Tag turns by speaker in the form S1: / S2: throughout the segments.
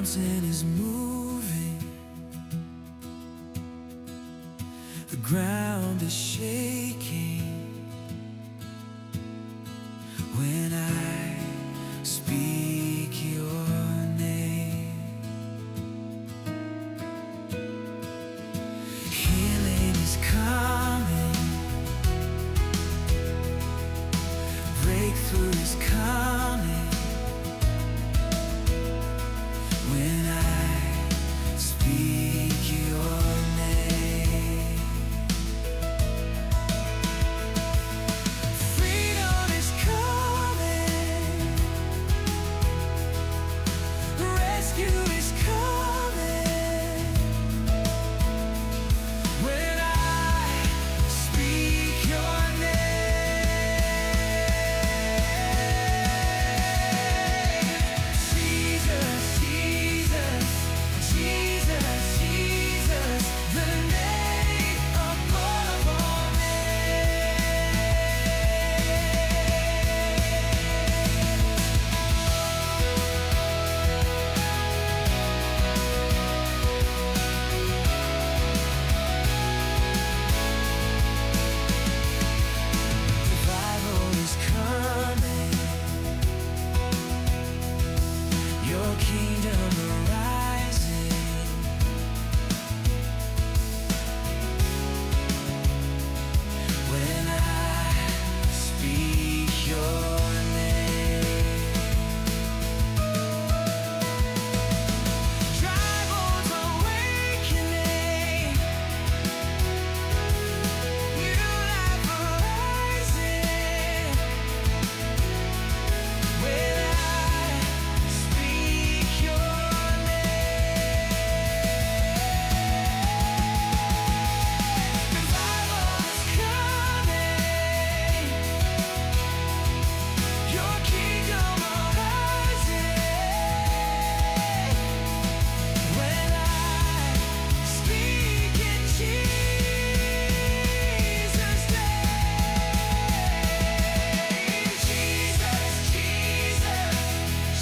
S1: mountain is moving, the ground is shaking when I speak your name. Healing is coming, breakthrough is coming when I speak your name. Freedom is coming, rescue is coming when I speak your name. Jesus, Jesus, Jesus, Jesus, the name above all Revival is coming, your kingdom arising when I speak your name. Tribals awakening, new life arising when I speak your name. Revival is coming, your kingdom arising when I speak in Jesus' name. Jesus, Jesus,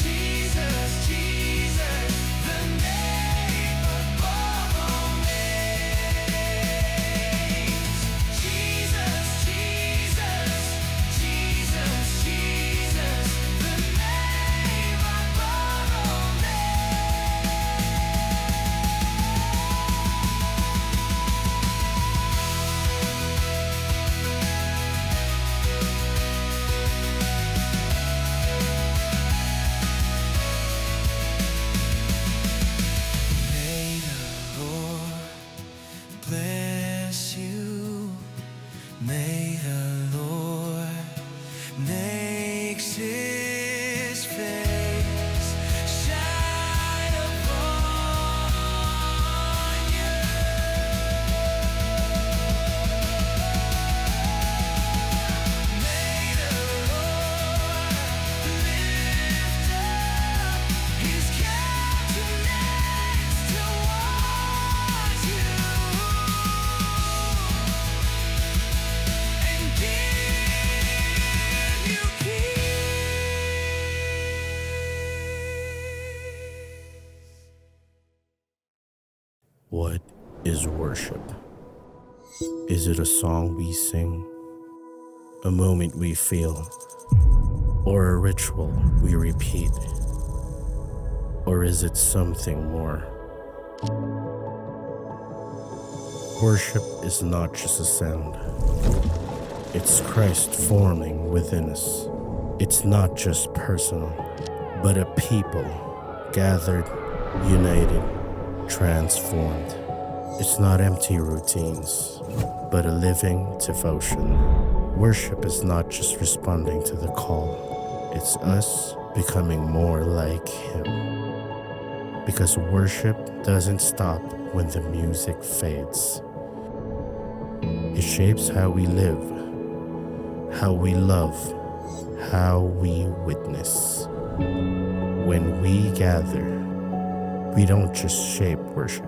S1: Jesus, Jesus, the name above all names. Jesus, Jesus, Jesus, Jesus, the name above all May the Lord bless you. May the Lord make his face shine upon you. May the Lord lift up his countenance towards you and give you peace.
S2: What is worship? Is it a song we sing, a moment we feel, or a ritual we repeat? Or is it something more? Worship is not just a sound. It's Christ forming within us. It's not just personal, but a people gathered, united, transformed. It's not empty routines, but a living devotion. Worship is not just responding to the call. It's us becoming more like Him. Because worship doesn't stop when the music fades. It shapes how we live, how we love, how we witness. When we gather, we don't just shape worship.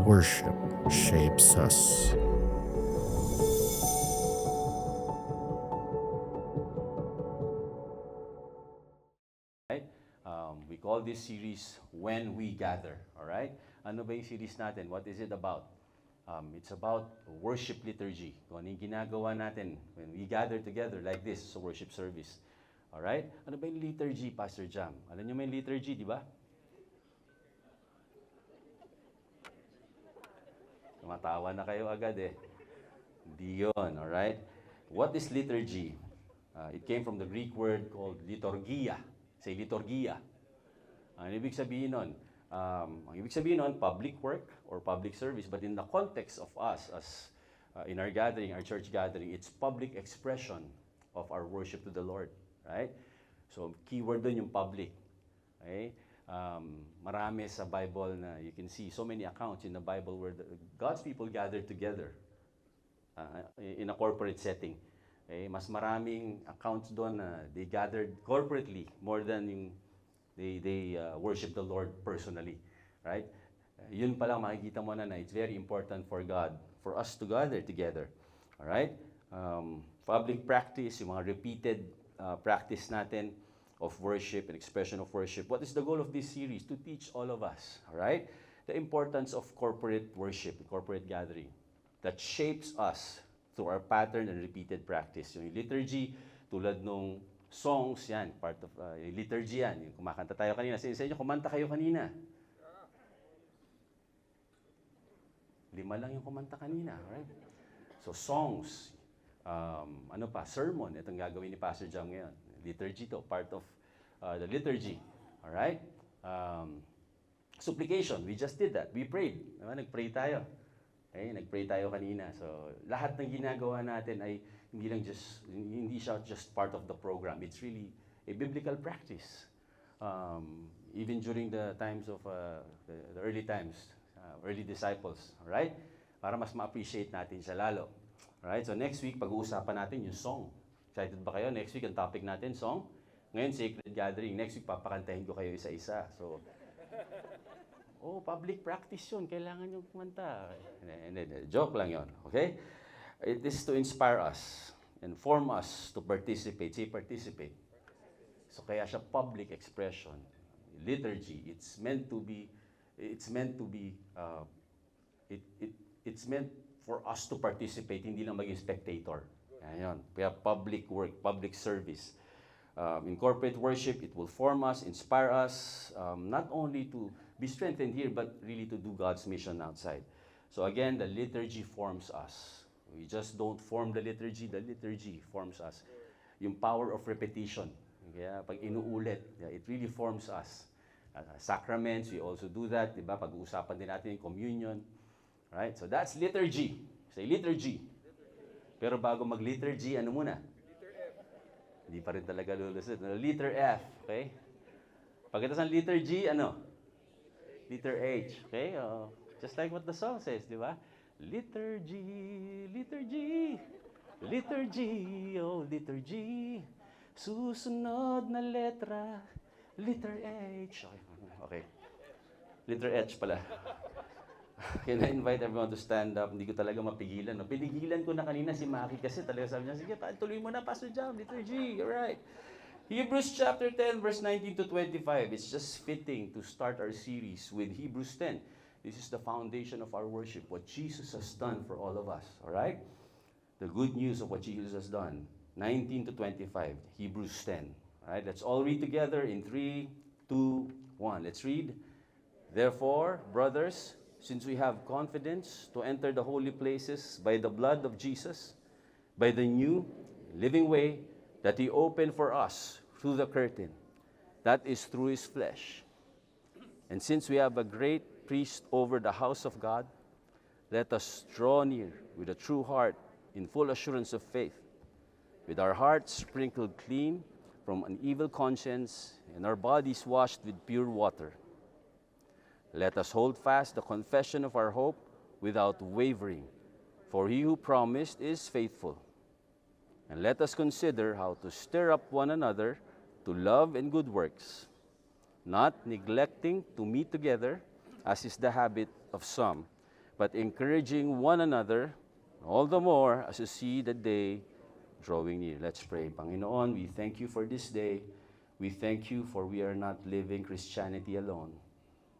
S2: Worship shapes us.
S3: We call this series When We Gather. Alright? Ano ba yung series natin? What is it about? It's about worship liturgy. Kung ano yung ginagawa natin when we gather together like this sa worship service. Alright? Ano ba yung liturgy, Pastor Jam? Alam niyo may liturgy, di ba? Tumatawa na kayo agad eh. Hindi yun, alright? What is liturgy? It came from the Greek word called liturgia. Say liturgia. Ang ibig sabihin nun, public work or public service, but in the context of us, as in our gathering, our church gathering, it's public expression of our worship to the Lord, right? So, keyword dun yung public. Okay? Marami sa Bible na you can see so many accounts in the Bible where God's people gathered together in a corporate setting. Okay? Mas maraming accounts doon na they gathered corporately more than yung they worship the Lord personally. Right? Yun pa lang makikita mo na it's very important for God, for us to gather together. Alright? Public practice, yung mga repeated practice natin of worship and expression of worship. What is the goal of this series? To teach all of us, all right, the importance of corporate worship, corporate gathering that shapes us through our pattern and repeated practice. Yung liturgy, tulad nung songs, yan, part of liturgy yan. Yung kumakanta tayo kanina. Sa inyo, kumanta kayo kanina. 5 lang yung kumanta kanina, right? So songs, sermon, itong gagawin ni Pastor Jam ngayon. Liturgy to, part of the liturgy. All right? Supplication, we just did that. We prayed. Diba? Nag-pray tayo. Okay? Nag-pray tayo kanina. So, lahat ng ginagawa natin ay hindi siya just part of the program. It's really a biblical practice. Even during the times of the early times, early disciples. All right? Para mas ma-appreciate natin siya lalo. All right? So, next week, pag-uusapan natin yung song. Excited ba kayo? Next week, ang topic natin, song. Ngayon, sacred gathering. Next week, papakantahin ko kayo isa-isa. So, public practice yun. Kailangan nyo kumanta. Joke lang yun. Okay? It is to inspire us, inform us to participate. Say participate. So, kaya siya public expression. Liturgy, it's meant for us to participate, hindi lang maging spectator. Ayan. Kaya public work, public service. In corporate worship, it will form us, inspire us, not only to be strengthened here, but really to do God's mission outside. So again, the liturgy forms us. We just don't form the liturgy forms us. Yung power of repetition. Kaya pag inuulit, it really forms us. Sacraments, we also do that. Diba? Pag-uusapan din natin yung communion. Right? So that's liturgy. Say liturgy. Pero bago mag-liturgy, ano muna? Hindi pa rin talaga lulusot. Letter F, okay? Pagkatapos ng liturgy, ano? Letter H, okay? Just like what the song says, di ba? Liturgy, liturgy, liturgy, oh liturgy. Susunod na letra, letter H. Okay. Letter H pala. Can I invite everyone to stand up? Hindi ko talaga mapigilan. No? Pinigilan ko na kanina si Maki kasi talaga sabi niya, sige, tuloy mo na, Pastor Jam, liturgy, you're right. Hebrews chapter 10, verse 19 to 25. It's just fitting to start our series with Hebrews 10. This is the foundation of our worship, what Jesus has done for all of us, all right? The good news of what Jesus has done. 19 to 25, Hebrews 10. All right, let's all read together in 3, 2, 1. Let's read. Therefore, brothers, since we have confidence to enter the holy places by the blood of Jesus, by the new living way that He opened for us through the curtain, that is through His flesh. And since we have a great priest over the house of God, let us draw near with a true heart in full assurance of faith, with our hearts sprinkled clean from an evil conscience and our bodies washed with pure water. Let us hold fast the confession of our hope without wavering, for He who promised is faithful. And let us consider how to stir up one another to love and good works, not neglecting to meet together, as is the habit of some, but encouraging one another, all the more as you see the day drawing near. Let's pray. Panginoon, we thank You for this day. We thank you for we are not living Christianity alone,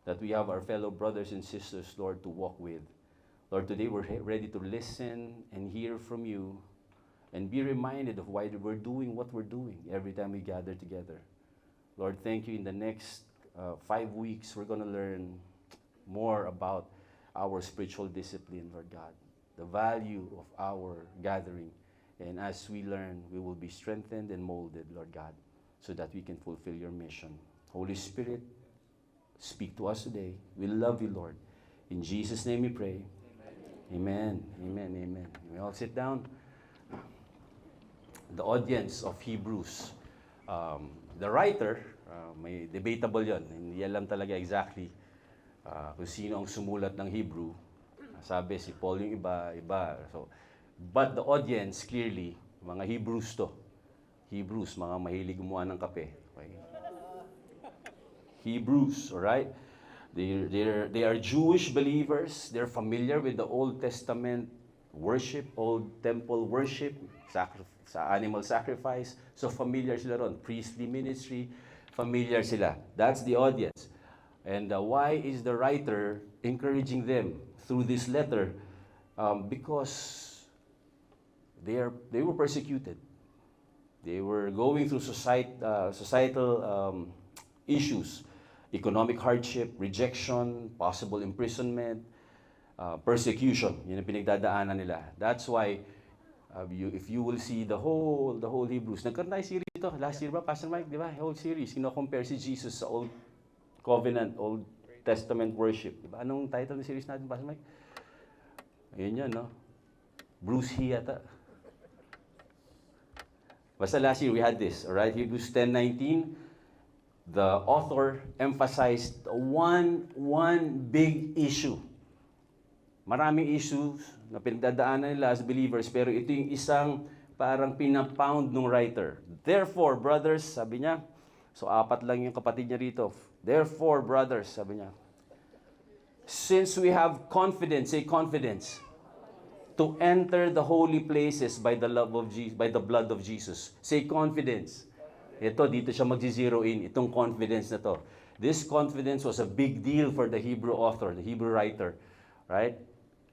S3: that we have our fellow brothers and sisters, Lord, to walk with. Lord, today we're ready to listen and hear from you and be reminded of why we're doing what we're doing every time we gather together. Lord, thank you. In the next 5 weeks, we're going to learn more about our spiritual discipline, Lord God, the value of our gathering. And as we learn, we will be strengthened and molded, Lord God, so that we can fulfill your mission. Holy Spirit, speak to us today. We love you, Lord. In Jesus' name we pray. Amen. Amen. Amen. We all sit down. The audience of Hebrews. The writer, may debatable yon. Hindi alam talaga exactly kung sino ang sumulat ng Hebrew. Sabi si Paul yung iba. So, but the audience, clearly, mga Hebrews to. Hebrews, mga mahilig gumawa ng kape. Okay? Hebrews, alright? They are Jewish believers. They're familiar with the Old Testament worship, Old Temple worship, sa animal sacrifice. So familiar sila ron. Priestly ministry, familiar sila. That's the audience. And why is the writer encouraging them through this letter? Because they were persecuted. They were going through societal issues. Economic hardship, rejection, possible imprisonment, persecution. Yun ang pinagdadaanan nila. That's why, if you will see the whole Hebrews. Nagkaroon tayo series ito. Last year ba, Pastor Mike? Di ba? Whole series. Kino-compare si Jesus sa Old Covenant, Old Testament worship. Di ba? Anong title ng series natin, Pastor Mike? Ayun yun, no? Bruce He yata. Basta last year we had this, alright? Hebrews 10:19. The author emphasized one big issue. Maraming issues na pinagdadaanan nila as believers, pero ito yung isang parang pinapound ng writer. Therefore, brothers, sabi niya, so 4 lang yung kapatid niya rito. Therefore, brothers, sabi niya, since we have confidence, say confidence, to enter the holy places by the blood of Jesus. Say confidence. Ito, dito siya mag-zero in, itong confidence na to. This confidence was a big deal for the Hebrew author, the Hebrew writer, right?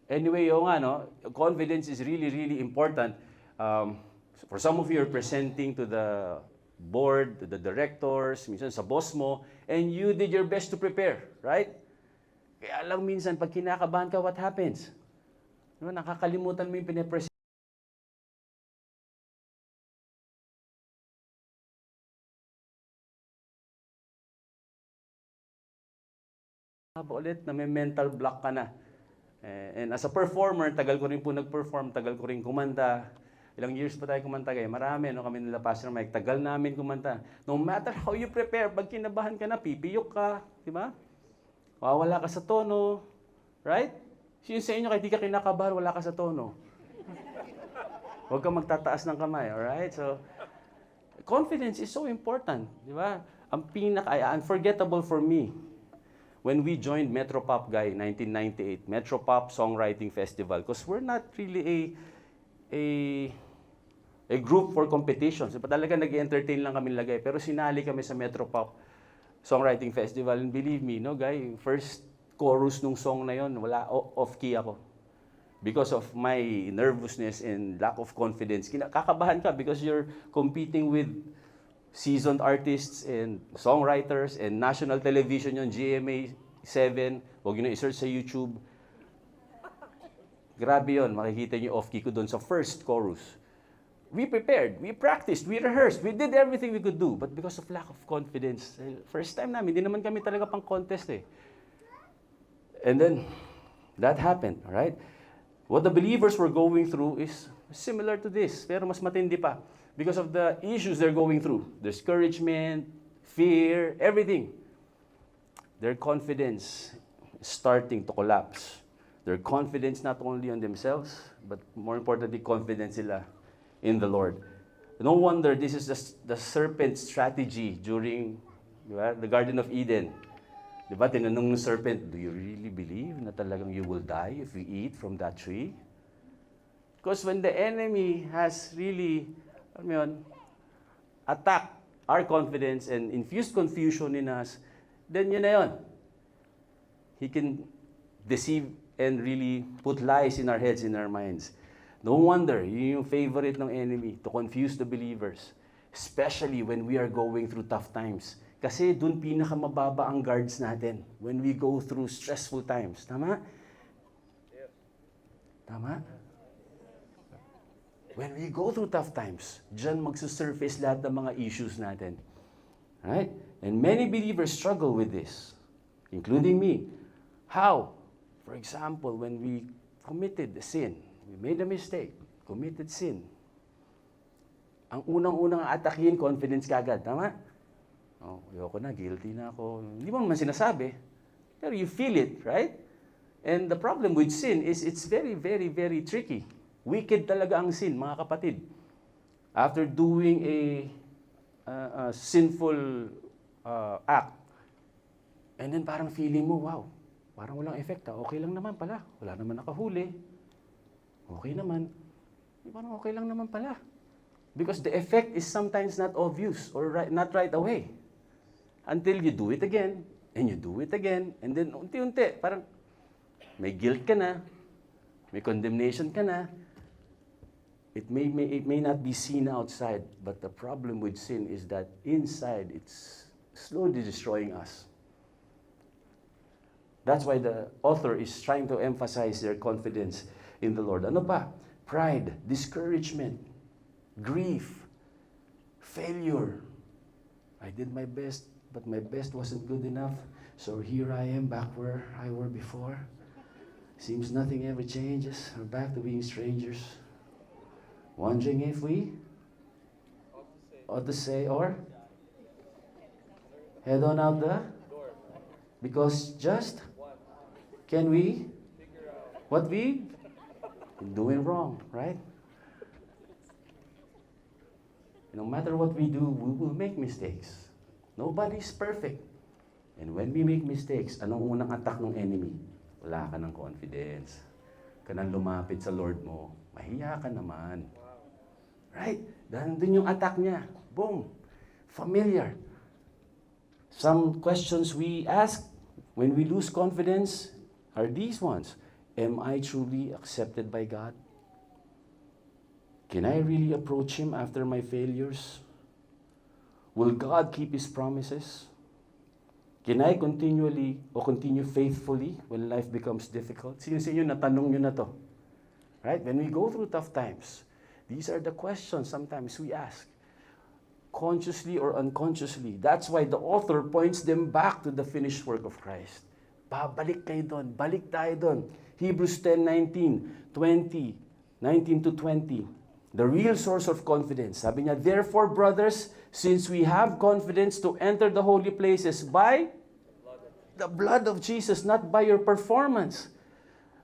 S3: Anyway, confidence is really, really important. For some of you are presenting to the board, to the directors, minsan sa boss mo, and you did your best to prepare, right? Kaya lang minsan, pag kinakabahan ka, what happens? Nakakalimutan mo yung pinapresent. Ulit na may mental block ka na. And as a performer, tagal ko rin po nag-perform, tagal ko rin kumanta. Ilang years pa tayo kumanta kayo. Marami, kami nila Pastor Mike, tagal namin kumanta. No matter how you prepare, pag kinabahan ka na, pipiyok ka, di ba? Wawala ka sa tono, right? Sino sa inyo, kahit di ka kinakabahan, wala ka sa tono. Huwag kang magtataas ng kamay, alright? So, confidence is so important, di ba? Ang unforgettable for me, when we joined Metropop Guy 1998, Metropop Songwriting Festival, because we're not really a group for competitions. Talaga nag-entertain lang kami lagay. Pero sinali kami sa Metropop Songwriting Festival. And believe me, Guy, first chorus nung song na yon, wala, off-key ako. Because of my nervousness and lack of confidence. Kakabahan ka because you're competing with seasoned artists and songwriters and national television yon, GMA 7. Huwag nyo na i-search sa YouTube. Grabe yon, makikita nyo off-key ko doon sa first chorus. We prepared, we practiced, we rehearsed, we did everything we could do. But because of lack of confidence, first time namin, hindi naman kami talaga pang contest eh. And then, that happened, all right? What the believers were going through is similar to this, pero mas matindi pa. Because of the issues they're going through, discouragement, fear, everything. Their confidence is starting to collapse. Their confidence not only on themselves, but more importantly, confidence sila in the Lord. No wonder this is the serpent's strategy during the Garden of Eden. Diba, tinanong ng serpent, do you really believe na talagang you will die if you eat from that tree? Because when the enemy has really attack our confidence and infuse confusion in us, then yun na yun. He can deceive and really put lies in our heads, in our minds. No wonder, yun yung favorite ng enemy, to confuse the believers. Especially when we are going through tough times. Kasi dun pinakamababa ang guards natin when we go through stressful times. Tama? Tama? When we go through tough times, dyan magsusurface lahat ng mga issues natin. Right? And many believers struggle with this, including me. How? For example, when we committed a sin, we made a mistake, committed sin. Ang unang-unang atakin, confidence kagad. Tama? Oh, ayoko na, guilty na ako. Hindi mo naman sinasabi. Pero you feel it, right? And the problem with sin is it's very, very, very tricky. Wicked talaga ang sin, mga kapatid. After doing a sinful act, and then parang feeling mo, wow, parang walang effect. Okay lang naman pala. Wala naman nakahuli. Okay naman. Parang okay lang naman pala. Because the effect is sometimes not obvious or not right away. Until you do it again, and you do it again, and then unti-unti, parang may guilt ka na, may condemnation ka na. It may not be seen outside, but the problem with sin is that inside it's slowly destroying us. That's why the author is trying to emphasize their confidence in the Lord. Ano pa? Pride, discouragement, grief, failure. I did my best, but my best wasn't good enough. So here I am back where I were before. Seems nothing ever changes. We're back to being strangers. Wondering if we ought to say or head on out the because just can we what we been doing wrong, right? No matter what we do, we will make mistakes. Nobody's perfect. And when we make mistakes, anong unang attack ng enemy? Wala ka ng confidence. Ka nang lumapit sa Lord mo, mahiya ka naman. Right? Nandun yung attack niya. Boom. Familiar. Some questions we ask when we lose confidence are these ones. Am I truly accepted by God? Can I really approach Him after my failures? Will God keep His promises? Can I continue faithfully when life becomes difficult? Sino sa inyo natanong nyo na to? Right? When we go through tough times, these are the questions sometimes we ask, consciously or unconsciously. That's why the author points them back to the finished work of Christ. Babalik kayo doon, balik tayo doon. Hebrews 10:19, 20, 19 to 20. The real source of confidence. Sabi niya, therefore, brothers, since we have confidence to enter the holy places by the blood of Jesus, not by your performance,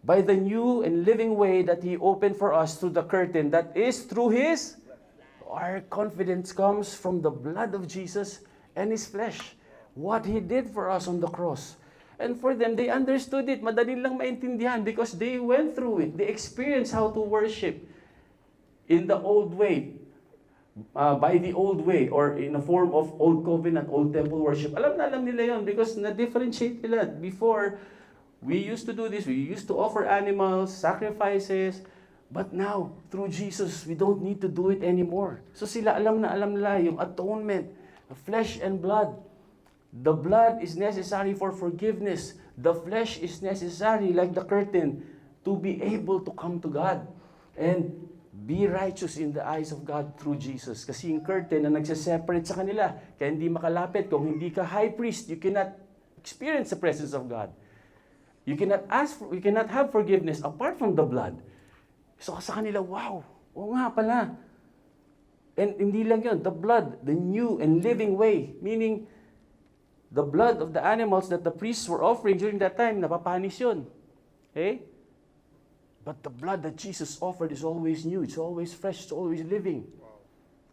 S3: by the new and living way that He opened for us through the curtain, that is through His. Our confidence comes from the blood of Jesus and His flesh. What He did for us on the cross. And for them, they understood it. Madali lang maintindihan because they went through it. They experienced how to worship in the old way, by the old way, or in a form of old covenant, old temple worship. Alam na alam nila yun because na-differentiate nila. Before, we used to do this. We used to offer animals, sacrifices. But now, through Jesus, we don't need to do it anymore. So sila alam na alam nila yung atonement, flesh and blood. The blood is necessary for forgiveness. The flesh is necessary, like the curtain, to be able to come to God and be righteous in the eyes of God through Jesus. Kasi yung curtain na nagse-separate sa kanila, kaya hindi makalapit. Kung hindi ka high priest, you cannot experience the presence of God. You cannot have forgiveness apart from the blood. So sa kanila, wow, oo nga pala. And hindi lang yun, the blood, the new and living way, meaning the blood of the animals that the priests were offering during that time, napapanis yun. Okay? But the blood that Jesus offered is always new, it's always fresh, it's always living.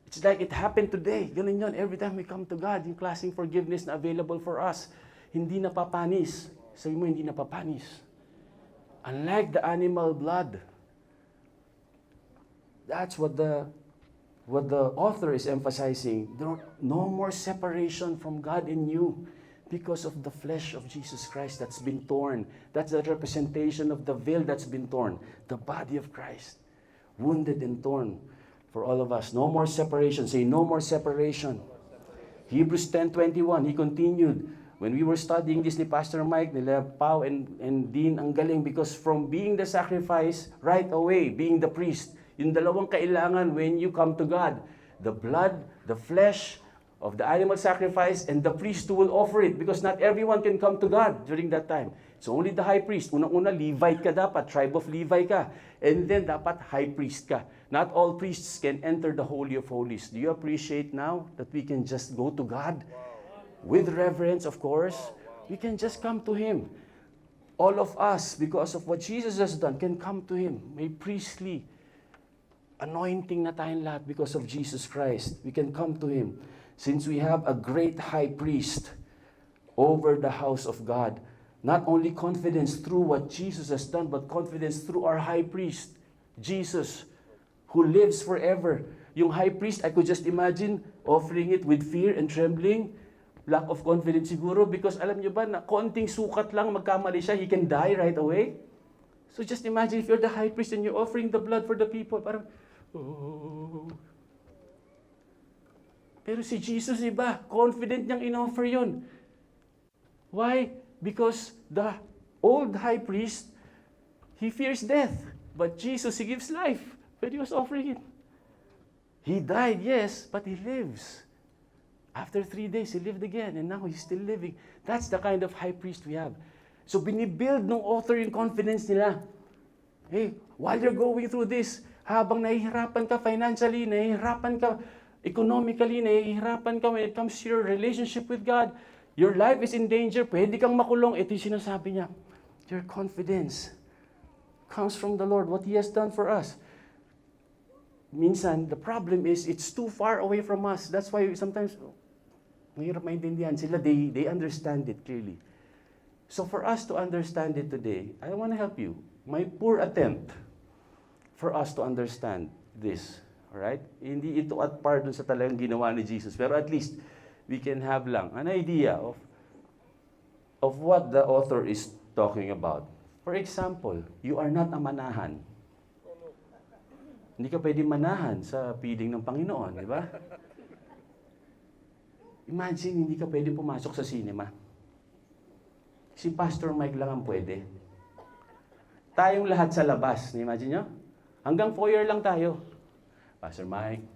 S3: It's like it happened today. Ganun yun, every time we come to God, yung klaseng forgiveness na available for us, hindi napapanis. Sabi mo, hindi napapanis. Unlike the animal blood. That's what the what the author is emphasizing, no more separation from God in you because of the flesh of Jesus Christ that's been torn. That's the representation of the veil that's been torn. The body of Christ, wounded and torn for all of us. No more separation. Say, no more separation. Hebrews 10:21, he continued. When we were studying this ni Pastor Mike, nila Pao and Dean, ang galing because from being the sacrifice, right away, being the priest, yung dalawang kailangan when you come to God, the blood, the flesh of the animal sacrifice, and the priest who will offer it because not everyone can come to God during that time. It's only the high priest. Unang-una, Levite ka dapat, tribe of Levi ka. And then dapat high priest ka. Not all priests can enter the Holy of Holies. Do you appreciate now that we can just go to God? With reverence, of course. We can just come to Him. All of us, because of what Jesus has done, can come to Him. May priestly anointing na tayong lahat because of Jesus Christ. We can come to Him. Since we have a great high priest over the house of God, not only confidence through what Jesus has done, but confidence through our high priest, Jesus, who lives forever. Yung high priest, I could just imagine offering it with fear and trembling, lack of confidence siguro, because alam nyo ba na konting sukat lang, magkamali siya, he can die right away. So just imagine if you're the high priest and you're offering the blood for the people, parang, oh. Pero si Jesus iba, confident niyang in-offer yun. Why? Because the old high priest, he fears death. But Jesus, he gives life when he was offering it. He died, yes, but he lives. After 3 days, he lived again, and now he's still living. That's the kind of high priest we have. So binibuild ng author yung confidence nila. Hey, while you're going through this, habang nahihirapan ka financially, nahihirapan ka economically, nahihirapan ka when it comes to your relationship with God, your life is in danger, pwede kang makulong, ito yung sinasabi niya. Your confidence comes from the Lord, what He has done for us. Minsan, the problem is, it's too far away from us. That's why sometimes, mahirap maintindihan sila, they understand it clearly. So for us to understand it today, I want to help you. My poor attempt for us to understand this. Alright? Hindi ito at par dun sa talagang ginawa ni Jesus. Pero at least, we can have lang an idea of what the author is talking about. For example, you are not a manahan. Hindi ka pwede manahan sa piling ng Panginoon, di ba? Imagine, hindi ka pwede pumasok sa cinema. Si Pastor Mike lang ang pwede. Tayong lahat sa labas, imagine nyo? Hanggang foyer lang tayo. Pastor Mike,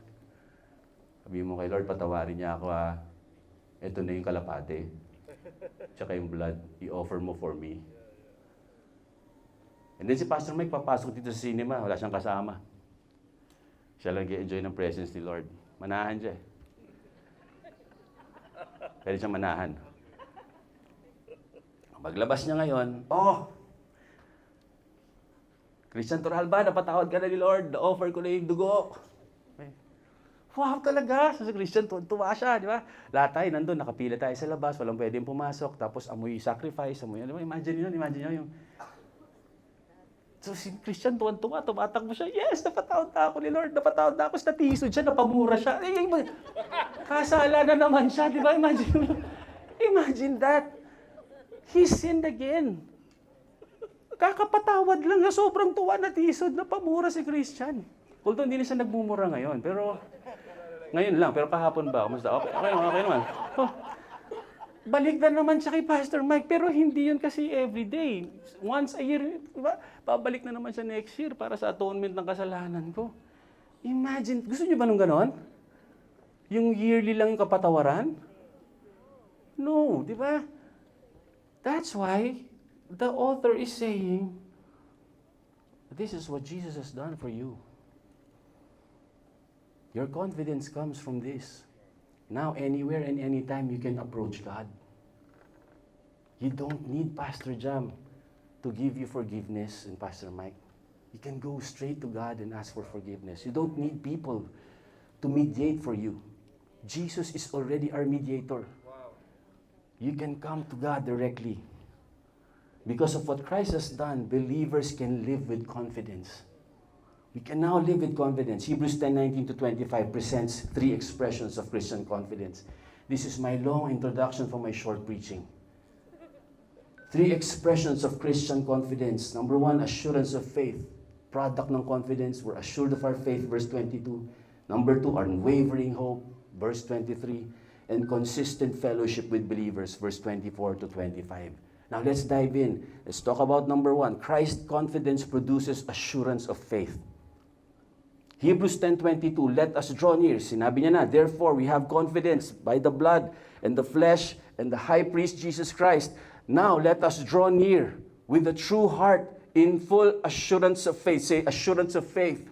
S3: sabi mo kay Lord, patawarin niya ako ha. Ito na yung kalapate. Tsaka yung blood, i-offer mo for me. And then si Pastor Mike papasok dito sa cinema, wala siyang kasama. Siya lang i-enjoy ng presence ni Lord. Manahan siya eh. Pwede siyang manahan. Paglabas niya ngayon, Christian Toralba, napatawad ka na ni Lord, na-offer ko na yung dugo. Wow, talaga! So, si Christian, tuwa siya, di ba? Lahat tayo nandun, nakapila tayo sa labas, walang pwedeng pumasok, tapos amoy sacrifice, amoy, di ba? Imagine nyo yung... So, si Christian, tuwan-tuwa, tumatakbo siya, yes, napatawad na ako ni Lord, napatawad na ako, natisod siya, napamura siya. Kasala na naman siya, di ba? Imagine that. He sinned again. Kakapatawad lang na sobrang tuwa na tisod na pamura si Christian. Although hindi na siya nagmumura ngayon, pero ngayon lang, pero kahapon ba? Kamusta? Okay naman. Balik na naman siya kay Pastor Mike, pero hindi yun kasi everyday. Once a year, diba? Pabalik na naman siya next year para sa atonement ng kasalanan ko. Imagine, gusto niyo ba nung ganon? Yung yearly lang yung kapatawaran? No, di ba? That's why the author is saying, this is what Jesus has done for you. Your confidence comes from this. Now, anywhere and anytime you can approach God. You don't need Pastor Jam to give you forgiveness and Pastor Mike. You can go straight to God and ask for forgiveness. You don't need people to mediate for you. Jesus is already our mediator. You can come to God directly. Because of what Christ has done, believers can live with confidence. We can now live with confidence. Hebrews 10:19-25 presents three expressions of Christian confidence. This is my long introduction for my short preaching. Three expressions of Christian confidence. Number one, assurance of faith. Product ng confidence, we're assured of our faith, verse 22. Number two, unwavering hope, verse 23. And consistent fellowship with believers, verse 24-25. Now let's dive in. Let's talk about number one. Christ's confidence produces assurance of faith. Hebrews 10:22, let us draw near. Sinabi niya na, therefore we have confidence by the blood and the flesh and the high priest Jesus Christ. Now let us draw near with a true heart in full assurance of faith. Say, assurance of faith.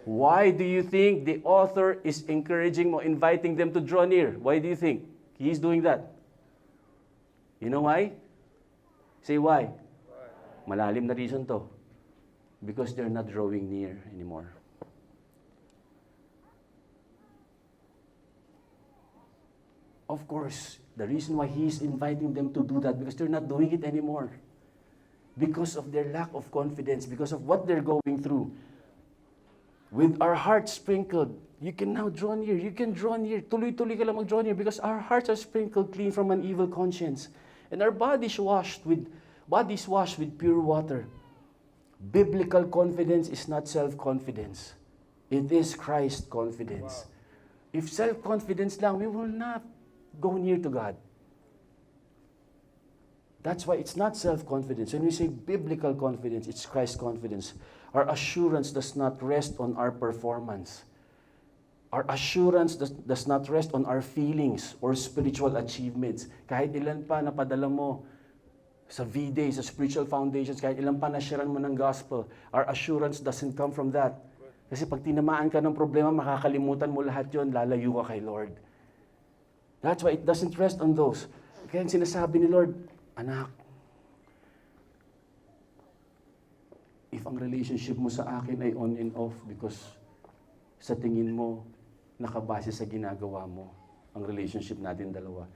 S3: Why do you think the author is encouraging mo, inviting them to draw near? Why do you think he's doing that? You know why? Say why? Malalim na reason to. Because they're not drawing near anymore. Of course, the reason why he's inviting them to do that, because they're not doing it anymore. Because of their lack of confidence, because of what they're going through. With our hearts sprinkled, you can now draw near. You can draw near. Tuloy-tuloy ka lang mag-draw near because our hearts are sprinkled clean from an evil conscience. And our bodies washed with pure water. Biblical confidence is not self-confidence. It is Christ confidence. If self-confidence lang, we will not go near to God. That's why it's not self-confidence. When we say biblical confidence, it's Christ confidence. Our assurance does not rest on our performance. Our assurance does not rest on our feelings or spiritual achievements. Kahit ilan pa napadala mo sa V-Day, sa spiritual foundations, kahit ilan pa na-sharean mo ng gospel, our assurance doesn't come from that. Kasi pag tinamaan ka ng problema, makakalimutan mo lahat yon, lalayo ka kay Lord. That's why it doesn't rest on those. Kaya sinasabi ni Lord, anak, if ang relationship mo sa akin ay on and off because sa tingin mo, nakabase sa ginagawa mo, ang relationship natin dalawa,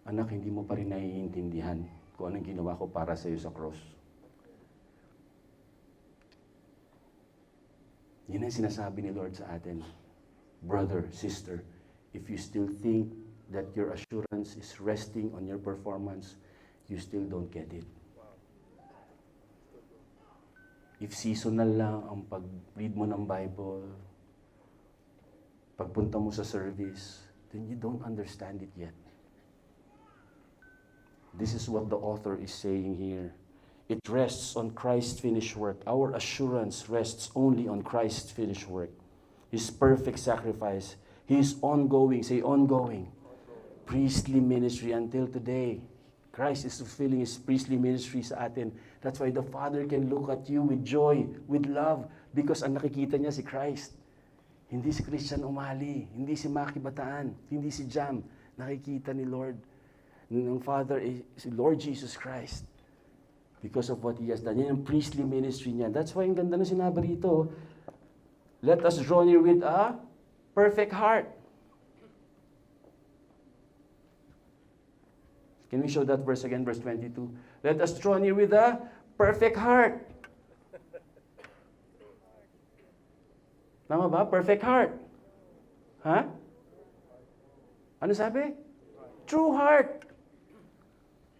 S3: anak, hindi mo pa rin naiintindihan kung anong ginawa ko para sa iyo sa cross. Yun ang sinasabi ni Lord sa atin. Brother, sister, if you still think that your assurance is resting on your performance, you still don't get it. If seasonal lang ang pag-read mo ng Bible, pagpunta mo sa service, then you don't understand it yet. This is what the author is saying here. It rests on Christ's finished work. Our assurance rests only on Christ's finished work. His perfect sacrifice. His ongoing, say ongoing, priestly ministry until today. Christ is fulfilling His priestly ministry sa atin. That's why the Father can look at you with joy, with love, because ang nakikita niya si Christ. Hindi si Christian Umali, hindi si Maki Bataan, hindi si Jam. Nakikita ni Lord, ng Father is si Lord Jesus Christ. Because of what He has done. Yan ang priestly ministry niya. That's why ang ganda na sinabi rito, let us draw near with a perfect heart. Can we show that verse again, verse 22? Let us draw near with a perfect heart. Tama ba? Perfect heart. Ha? Ano sabi? True heart.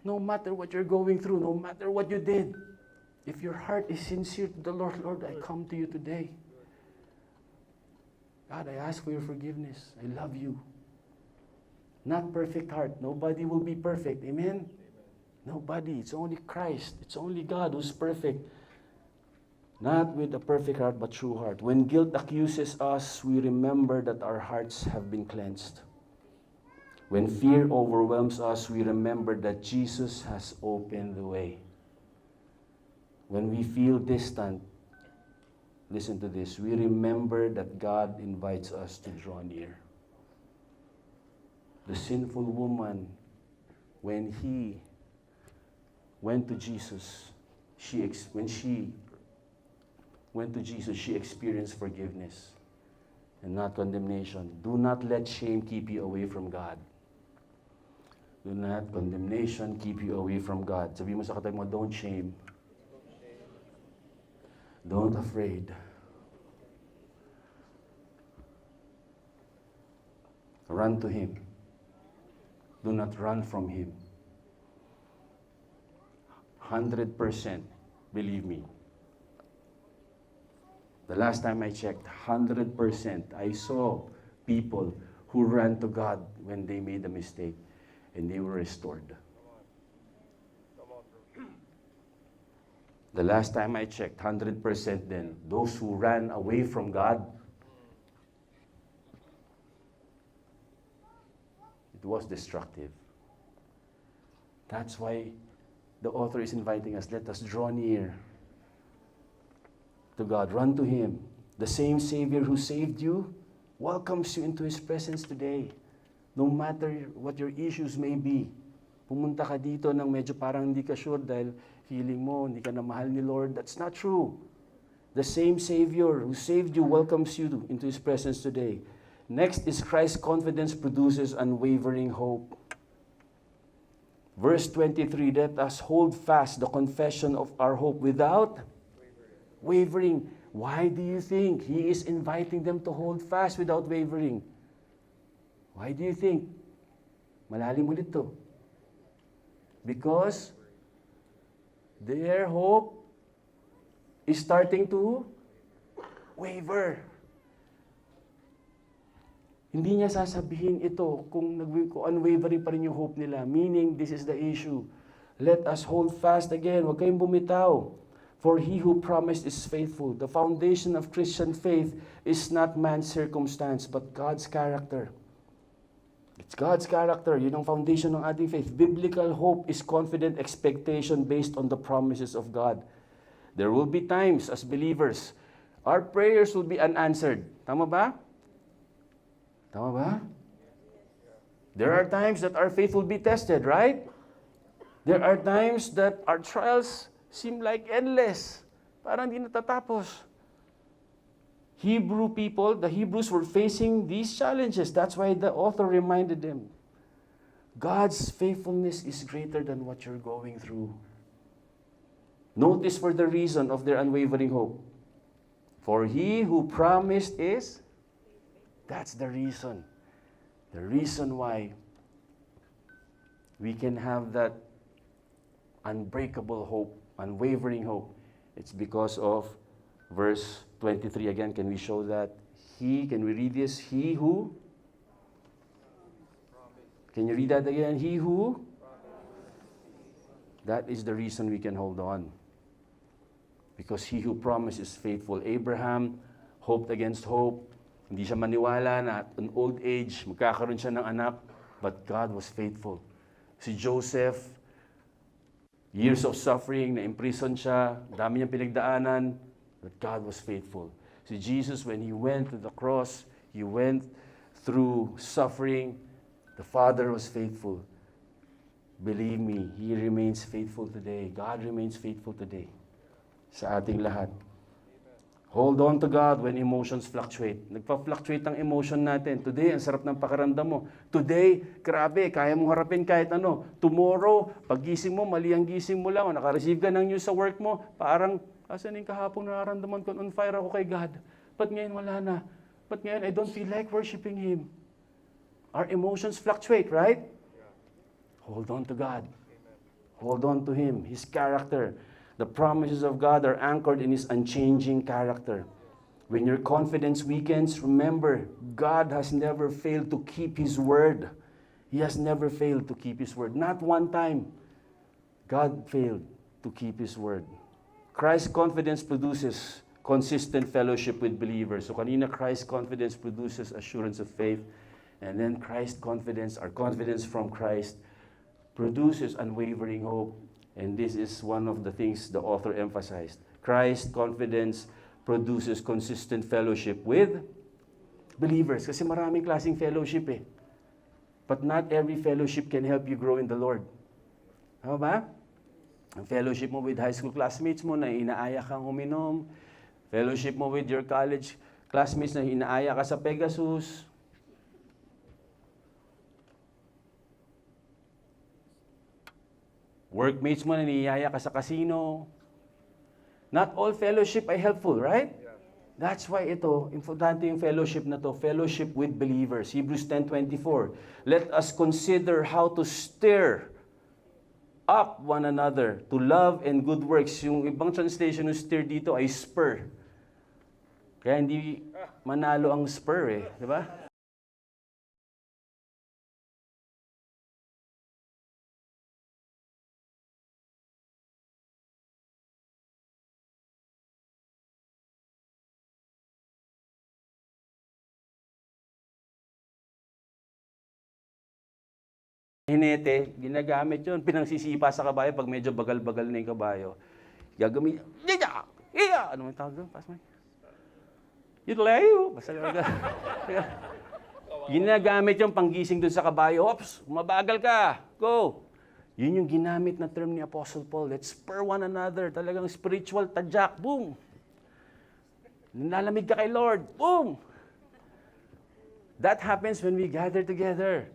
S3: No matter what you're going through, no matter what you did, if your heart is sincere to the Lord, Lord, I come to you today. God, I ask for your forgiveness. I love you. Not perfect heart. Nobody will be perfect. Amen? Nobody. It's only Christ. It's only God who's perfect. Not with a perfect heart, but true heart. When guilt accuses us, we remember that our hearts have been cleansed. When fear overwhelms us, we remember that Jesus has opened the way. When we feel distant, listen to this, we remember that God invites us to draw near. The sinful woman, when he went to Jesus, when she went to Jesus, she experienced forgiveness and not condemnation. Do not let shame keep you away from God. Do not condemnation keep you away from God. Sabi mo sa katabi mo, don't shame. Don't afraid. Run to Him. Do not run from Him. 100%, believe me. The last time I checked, 100%, I saw people who ran to God when they made a mistake and they were restored. The last time I checked, 100% then, those who ran away from God, it was destructive. That's why the author is inviting us, let us draw near to God. Run to Him. The same Savior who saved you welcomes you into His presence today. No matter what your issues may be. Pumunta ka dito nang medyo parang hindi ka sure dahil feeling mo, hindi ka na mahal ni Lord. That's not true. The same Savior who saved you welcomes you into His presence today. Next is Christ's confidence produces unwavering hope. Verse 23, let us hold fast the confession of our hope without wavering. Why do you think He is inviting them to hold fast without wavering? Why do you think? Malalim ulit to. Because their hope is starting to waver. Hindi niya sasabihin ito kung unwavering pa rin yung hope nila. Meaning, this is the issue. Let us hold fast again. Huwag kayong bumitaw. For He who promised is faithful. The foundation of Christian faith is not man's circumstance, but God's character. It's God's character. Yun ang foundation ng ating faith. Biblical hope is confident expectation based on the promises of God. There will be times as believers, our prayers will be unanswered. Tama ba? Tama ba? There are times that our faith will be tested, right? There are times that our trials seem like endless. Parang di natatapos. Hebrew people, the Hebrews were facing these challenges. That's why the author reminded them, God's faithfulness is greater than what you're going through. Notice for the reason of their unwavering hope. For He who promised is, that's the reason. The reason why we can have that unbreakable hope, unwavering hope. It's because of verse 23 again. Can we show that? Can we read this? He who? Can you read that again? He who? That is the reason we can hold on. Because He who promised is faithful. Abraham hoped against hope. Hindi siya maniwala na at an old age, magkakaroon siya ng anak. But God was faithful. Si Joseph, years of suffering, na-imprison siya, dami niyang pinagdaanan, but God was faithful. Si Jesus, when He went to the cross, He went through suffering, the Father was faithful. Believe me, He remains faithful today. God remains faithful today sa ating lahat. Hold on to God when emotions fluctuate. Nagpa-fluctuate ang emotion natin. Today, ang sarap ng pakiramdam mo. Today, grabe, kaya mong harapin kahit ano. Tomorrow, paggising mo, mali ang gising mo lang. O naka-receive ka ng news sa work mo, parang, asan yung kahapon nararamdaman ko, on fire ako kay God. But ngayon, wala na. But ngayon, I don't feel like worshiping Him. Our emotions fluctuate, right? Hold on to God. Hold on to Him, His character. The promises of God are anchored in His unchanging character. When your confidence weakens, remember, God has never failed to keep His word. He has never failed to keep His word. Not one time, God failed to keep His word. Christ's confidence produces consistent fellowship with believers. So kanina, Christ's confidence produces assurance of faith. And then Christ's confidence, our confidence from Christ, produces unwavering hope. And this is one of the things the author emphasized. Christ's confidence produces consistent fellowship with believers. Kasi maraming klaseng fellowship eh. But not every fellowship can help you grow in the Lord. Tama ba? Ang fellowship mo with high school classmates mo na inaaya kang uminom. Fellowship mo with your college classmates na inaaya ka sa Pegasus. Workmates mo na niyaya ka sa casino. Not all fellowship ay helpful, right? That's why ito, importante yung fellowship na to, fellowship with believers. Hebrews 10:24. Let us consider how to stir up one another to love and good works. Yung ibang translation ng stir dito ay spur. Kaya hindi manalo ang spur eh, di ba? Hinete, ginagamit yun. Pinangsisipa sa kabayo pag medyo bagal-bagal na yung kabayo. Gagamit, ano may tawag doon? Pass mo. Yutlayo. Basta ginagamit yung panggising doon sa kabayo. Ops, mabagal ka. Go. Yun yung ginamit na term ni Apostle Paul. Let's spur one another. Talagang spiritual tadyak. Boom. Nalamig ka kay Lord. Boom. That happens when we gather together.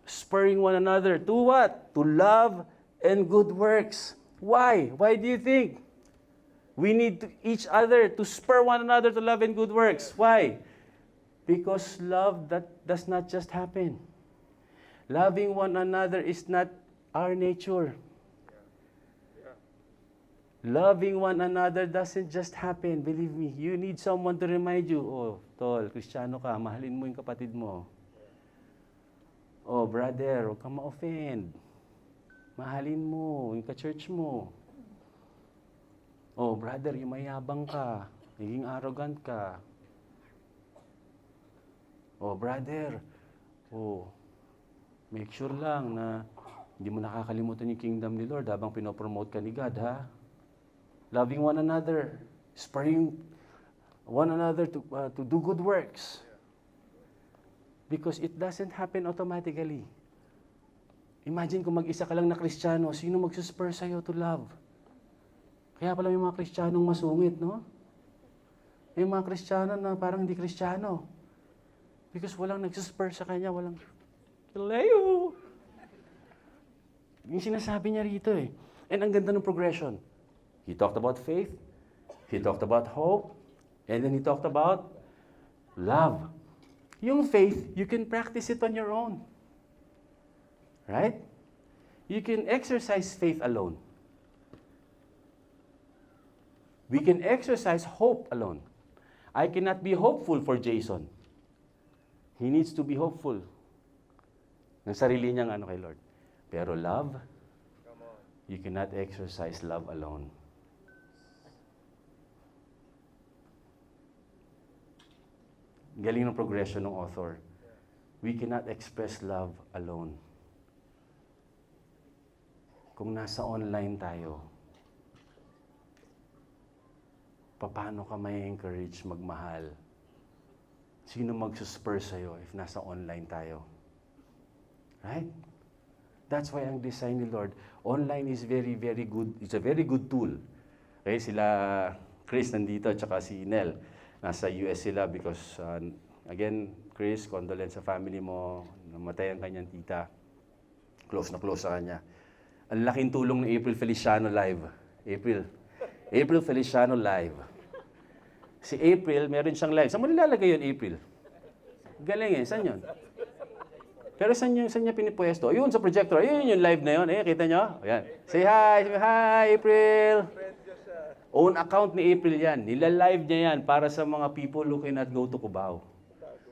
S3: Spurring one another to what? To love and good works. Why? Why do you think we need each other to spur one another to love and good works? Why? Because love that does not just happen. Loving one another is not our nature. Loving one another doesn't just happen. Believe me, you need someone to remind you, oh, tol, Kristiyano ka, mahalin mo yung kapatid mo. Oh, brother, huwag kang ma-offend. Mahalin mo yung ka-church mo. Oh, brother, yung mayabang ka. Naging arrogant ka. Oh, brother, oh, make sure lang na hindi mo nakakalimutan yung kingdom ni Lord habang pinopromote ka ni God, ha? Loving one another, spurring one another to do good works. Because it doesn't happen automatically. Imagine kung mag-isa ka lang na Kristiyano, sino magsuspur sa'yo to love? Kaya pala yung mga Kristiyanong masungit, no? Yung mga Kristiyano na parang hindi Kristiyano. Because walang nagsuspur sa kanya, walang, Leo! Yung sinasabi niya rito eh. And ang ganda ng progression. He talked about faith, he talked about hope, and then he talked about love. Yung faith, you can practice it on your own. Right? You can exercise faith alone. We can exercise hope alone. I cannot be hopeful for Jason. He needs to be hopeful ng sarili niyang ano kay Lord. Pero love, you cannot exercise love alone. Galing ng progression ng author. We cannot express love alone. Kung nasa online tayo, paano ka may encourage magmahal? Sino magsuspur sa'yo if nasa online tayo? Right? That's why ang design ni Lord, online is very, very good. It's a very good tool. Okay, sila Chris nandito, tsaka si Nel. Nasa US sila because, again, Chris, condolence sa family mo, namatay ang kanyang tita. Close na close sa kanya. Ang laking tulong ng April Feliciano Live. April Feliciano Live. Si April, meron siyang live. Saan mo nilalagay yun, April? Galing eh. Saan yun? Pero saan niya pinipwesto? Ayun, sa projector. Ayun yung live na yun. Kita nyo? Ayan. Say hi. Say hi, April. Own account ni April yan. Nila-live niya yan para sa mga people who cannot go to Cubao.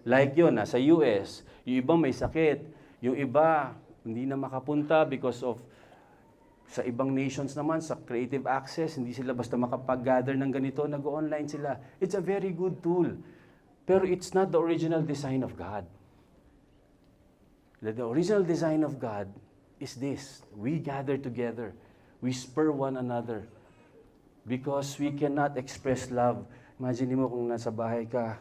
S3: Like yun, nasa US. Yung iba may sakit. Yung iba, hindi na makapunta because of sa ibang nations naman, sa creative access, hindi sila basta makapag-gather ng ganito, nag-online sila. It's a very good tool. Pero it's not the original design of God. The original design of God is this. We gather together. We spur one another. Because we cannot express love. Imagine mo kung nasa bahay ka,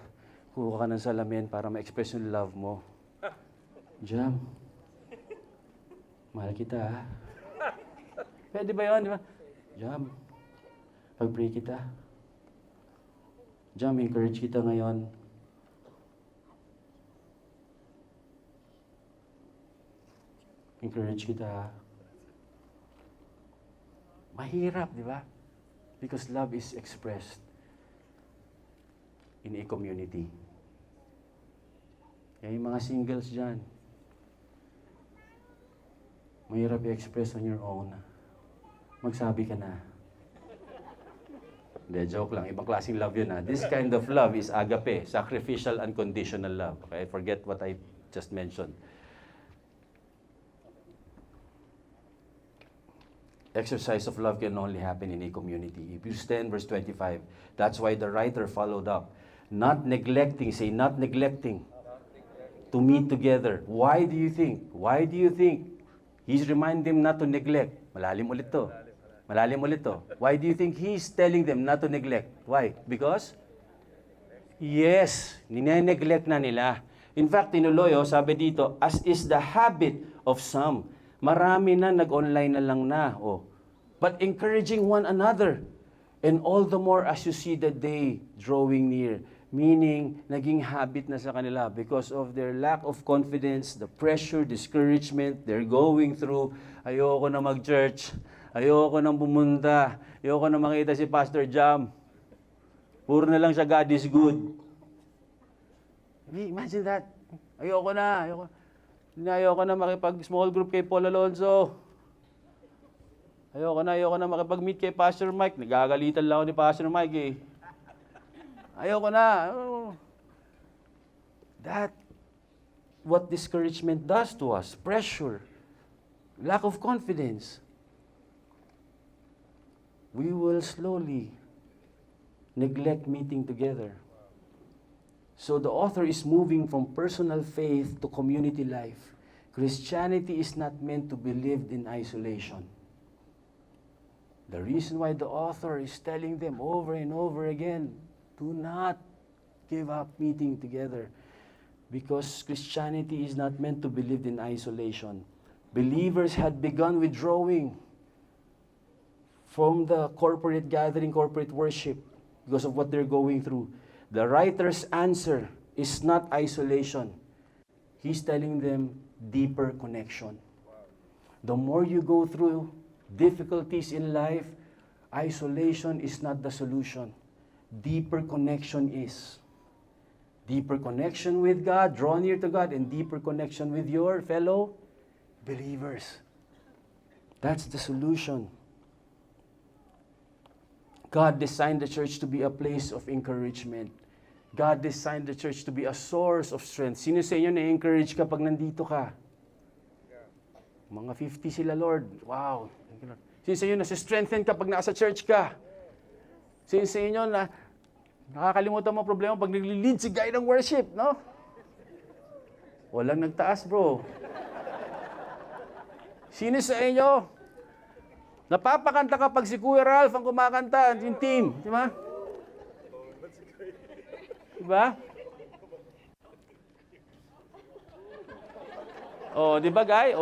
S3: kuha ka ng salamin para ma-express yung love mo. Jam, mahal kita ha. Pwede ba yun? Di ba? Jam, pag-pray kita. Jam, encourage kita ngayon. Encourage kita ha. Mahirap, di ba? Because love is expressed. in a community. Kaya yung mga singles dyan, mahirap i-express on your own. Magsabi ka na. Hindi, joke lang. Ibang klaseng love yun ha. This kind of love is agape, sacrificial, unconditional love. Okay? Forget what I just mentioned. Exercise of love can only happen in a community. Hebrews 10 verse 25. That's why the writer followed up. Not neglecting, say not neglecting. To meet together. Why do you think? Why do you think? He's reminding them not to neglect. Malalim ulit to. Malalim ulit to. Why do you think he's telling them not to neglect? Why? Because? Yes, nine-neglect na nila. In fact, tinuloy, sabi dito, as is the habit of some. Marami na nag-online na lang na. But encouraging one another. And all the more as you see the day drawing near. Meaning, naging habit na sa kanila because of their lack of confidence, the pressure, discouragement they're going through. Ayoko na mag-church. Ayoko nang bumunta. Ayoko na makita si Pastor Jam. Puro na lang siya, God is good. Imagine that. Ayoko na. Ayoko na makipag-small group kay Paul Alonzo. Ayoko na makipag-meet kay Pastor Mike. Nagagalitan lang ako ni Pastor Mike eh. Ayoko na. That, what discouragement does to us, pressure, lack of confidence, we will slowly neglect meeting together. So the author is moving from personal faith to community life. Christianity is not meant to be lived in isolation. The reason why the author is telling them over and over again, do not give up meeting together. Because Christianity is not meant to be lived in isolation. Believers had begun withdrawing from the corporate gathering, corporate worship, because of what they're going through. The writer's answer is not isolation. He's telling them deeper connection. The more you go through difficulties in life, isolation is not the solution. Deeper connection is. Deeper connection with God, draw near to God, and deeper connection with your fellow believers. That's the solution. God designed the church to be a place of encouragement. God designed the church to be a source of strength. Sino sa inyo na-encourage kapag nandito ka? Mga 50 sila, Lord. Wow. Sino sa inyo na-strengthen kapag nasa church ka? Sino sa inyo na nakakalimutan mo problema pag nagli-lead si guy ng worship, no? Walang nagtaas, bro. Sino sa inyo napapakanta kapag si Kuya Ralph ang kumakanta, yung team, di ba? Diba? Di ba, guy?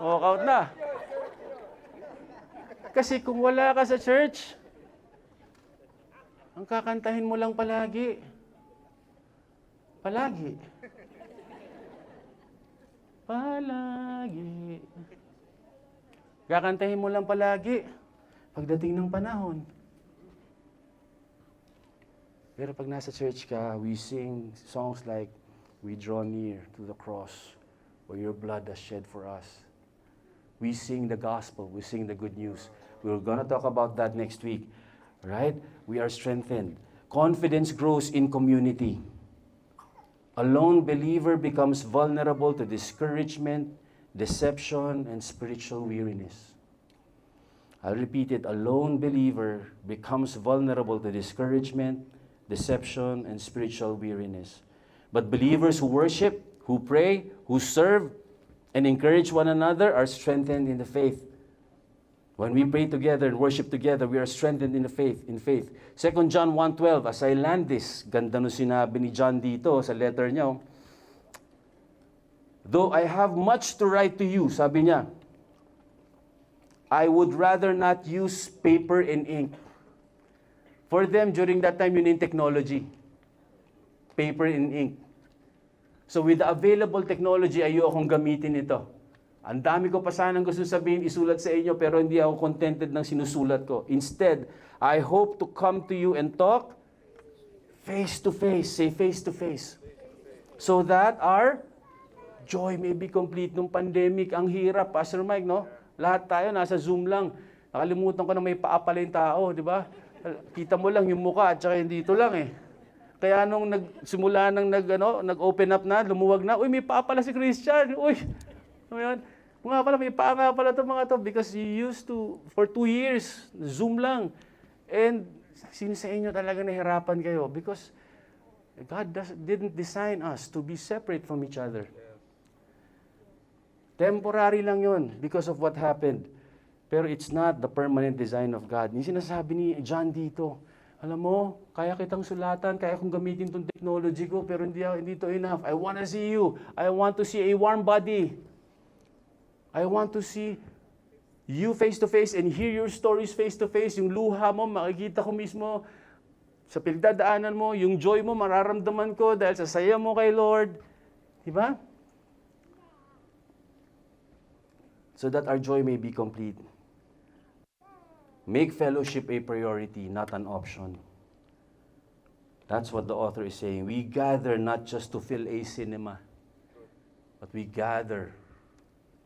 S3: Count na. Kasi kung wala ka sa church, ang kakantahin mo lang palagi. Palagi. Palagi. Kakantahin mo lang palagi pagdating ng panahon. Pero pag nasa church ka, we sing songs like, we draw near to the cross where your blood has shed for us. We sing the gospel, we sing the good news. We're gonna talk about that next week. Right? We are strengthened. Confidence grows in community. A lone believer becomes vulnerable to discouragement, deception, and spiritual weariness. I'll repeat it. A lone believer becomes vulnerable to discouragement, deception, and spiritual weariness. But believers who worship, who pray, who serve, and encourage one another are strengthened in the faith. When we pray together and worship together, we are strengthened in the faith. 2 John 1:12, as I land this, ganda no sinabi ni John dito sa letter niya. Though I have much to write to you, sabi niya, I would rather not use paper and ink. For them, during that time, yun yung technology. Paper and ink. So with the available technology, ayokong gamitin ito. Ang dami ko pa sanang gusto sabihin, isulat sa inyo, pero hindi ako contented ng sinusulat ko. Instead, I hope to come to you and talk Face to face. Say face to face. So that our joy may be complete. Nung pandemic, ang hirap, Pastor Mike, no? Lahat tayo nasa Zoom lang. Nakalimutan ko na may paa pala yung tao, di ba? Kita mo lang yung mukha at saka yung dito lang eh. Kaya nung nagsimula nang nag-open up na, lumuwag na, uy, may paa pala si Christian. Uy, ano yan? Mga pala, may paa nga pala itong mga to because you used to, for 2 years, Zoom lang. And sino sa inyo talaga nahirapan kayo? Because God didn't design us to be separate from each other. Temporary lang yun because of what happened. Pero it's not the permanent design of God. Yung sinasabi ni John dito, alam mo, kaya kitang sulatan, kaya kong gamitin itong technology ko, pero hindi to enough. I want to see you. I want to see a warm body. I want to see you face to face and hear your stories face to face. Yung luha mo, makikita ko mismo sa pinagdadaanan mo, yung joy mo, mararamdaman ko dahil sa saya mo kay Lord. Diba? So that our joy may be complete. Make fellowship a priority, not an option. That's what the author is saying. We gather not just to fill a cinema, but we gather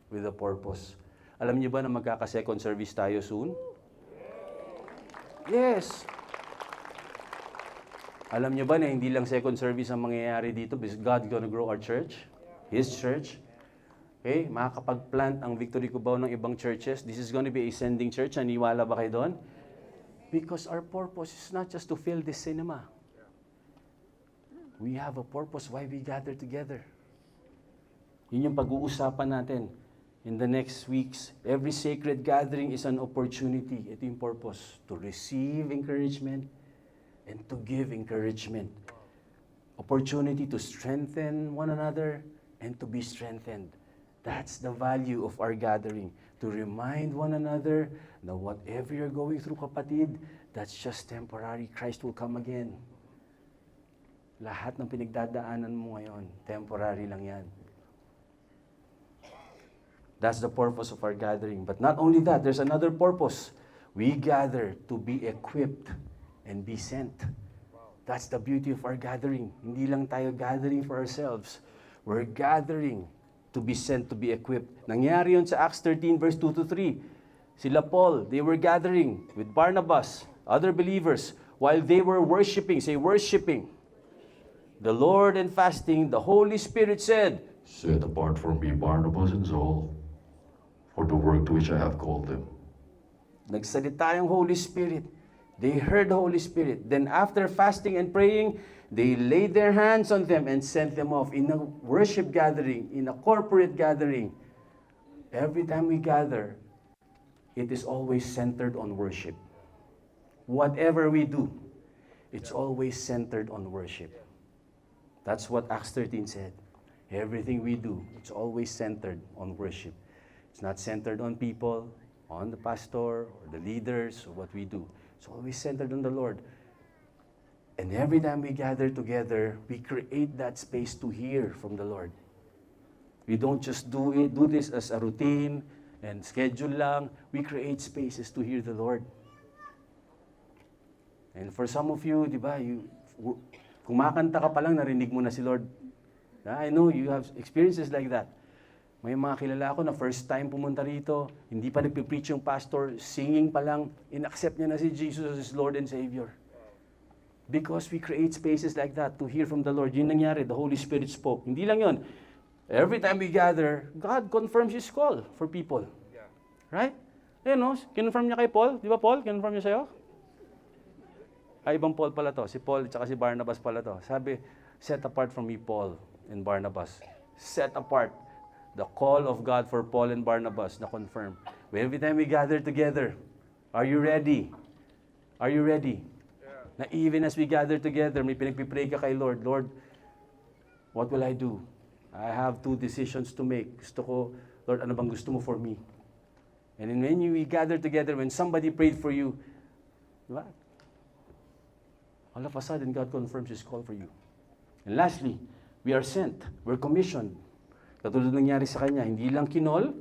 S3: with a purpose. Alam niyo ba na magkaka-second service tayo soon? Yes. Alam niyo ba na hindi lang second service ang mangyayari dito because God's gonna grow our church, His church. Okay, makakapag-plant ang Victory Cubao ng ibang churches. This is going to be a sending church. Naniwala ba kayo doon? Because our purpose is not just to fill this cinema. We have a purpose why we gather together. Yun yung pag-uusapan natin in the next weeks. Every sacred gathering is an opportunity. Ito yung purpose. To receive encouragement and to give encouragement. Opportunity to strengthen one another and to be strengthened. That's the value of our gathering. To remind one another that whatever you're going through, kapatid, that's just temporary. Christ will come again. Lahat ng pinagdadaanan mo ngayon, temporary lang yan. That's the purpose of our gathering. But not only that, there's another purpose. We gather to be equipped and be sent. That's the beauty of our gathering. Hindi lang tayo gathering for ourselves. We're gathering to be sent, to be equipped. Nangyari yun sa Acts 13 verse 2 to 3. Sila Paul, they were gathering with Barnabas, other believers, while they were worshiping, say worshiping, the Lord and fasting, the Holy Spirit said,
S4: Set apart for me Barnabas and Saul for the work to which I have called them.
S3: Nagsalita yung Holy Spirit. They heard the Holy Spirit. Then after fasting and praying, they laid their hands on them and sent them off in a worship gathering, in a corporate gathering. Every time we gather, it is always centered on worship. Whatever we do, it's always centered on worship. That's what Acts 13 said. Everything we do, it's always centered on worship. It's not centered on people, on the pastor, or the leaders, or what we do. It's always centered on the Lord. And every time we gather together, we create that space to hear from the Lord. We don't just do this as a routine and schedule lang. We create spaces to hear the Lord. And for some of you, di ba, kumakanta ka pa lang, narinig mo na si Lord. I know you have experiences like that. May mga kilala ko na first time pumunta rito, hindi pa nagpipreach yung pastor, singing pa lang, in-accept niya na si Jesus as his Lord and Savior. Because we create spaces like that to hear from the Lord. Yun nangyari, the Holy Spirit spoke. Hindi lang yun. Every time we gather, God confirms His call for people. Right? Ayun, no? Kinonfirm niya kay Paul. Di ba, Paul? Kinonfirm niya sa'yo? Ay, ibang Paul pala to. Si Paul at si Barnabas pala to. Sabi, set apart from me, Paul and Barnabas. Set apart. The call of God for Paul and Barnabas na confirm. Every time we gather together, are you ready? Are you ready? Na even as we gather together, may pinagpipray ka kay Lord, Lord, what will I do? I have 2 decisions to make. Gusto ko, Lord, ano bang gusto mo for me? And then when we gather together, when somebody prayed for you, di ba? All of a sudden, God confirms His call for you. And lastly, we are sent. We're commissioned. Katulad nangyari sa kanya, hindi lang kinol,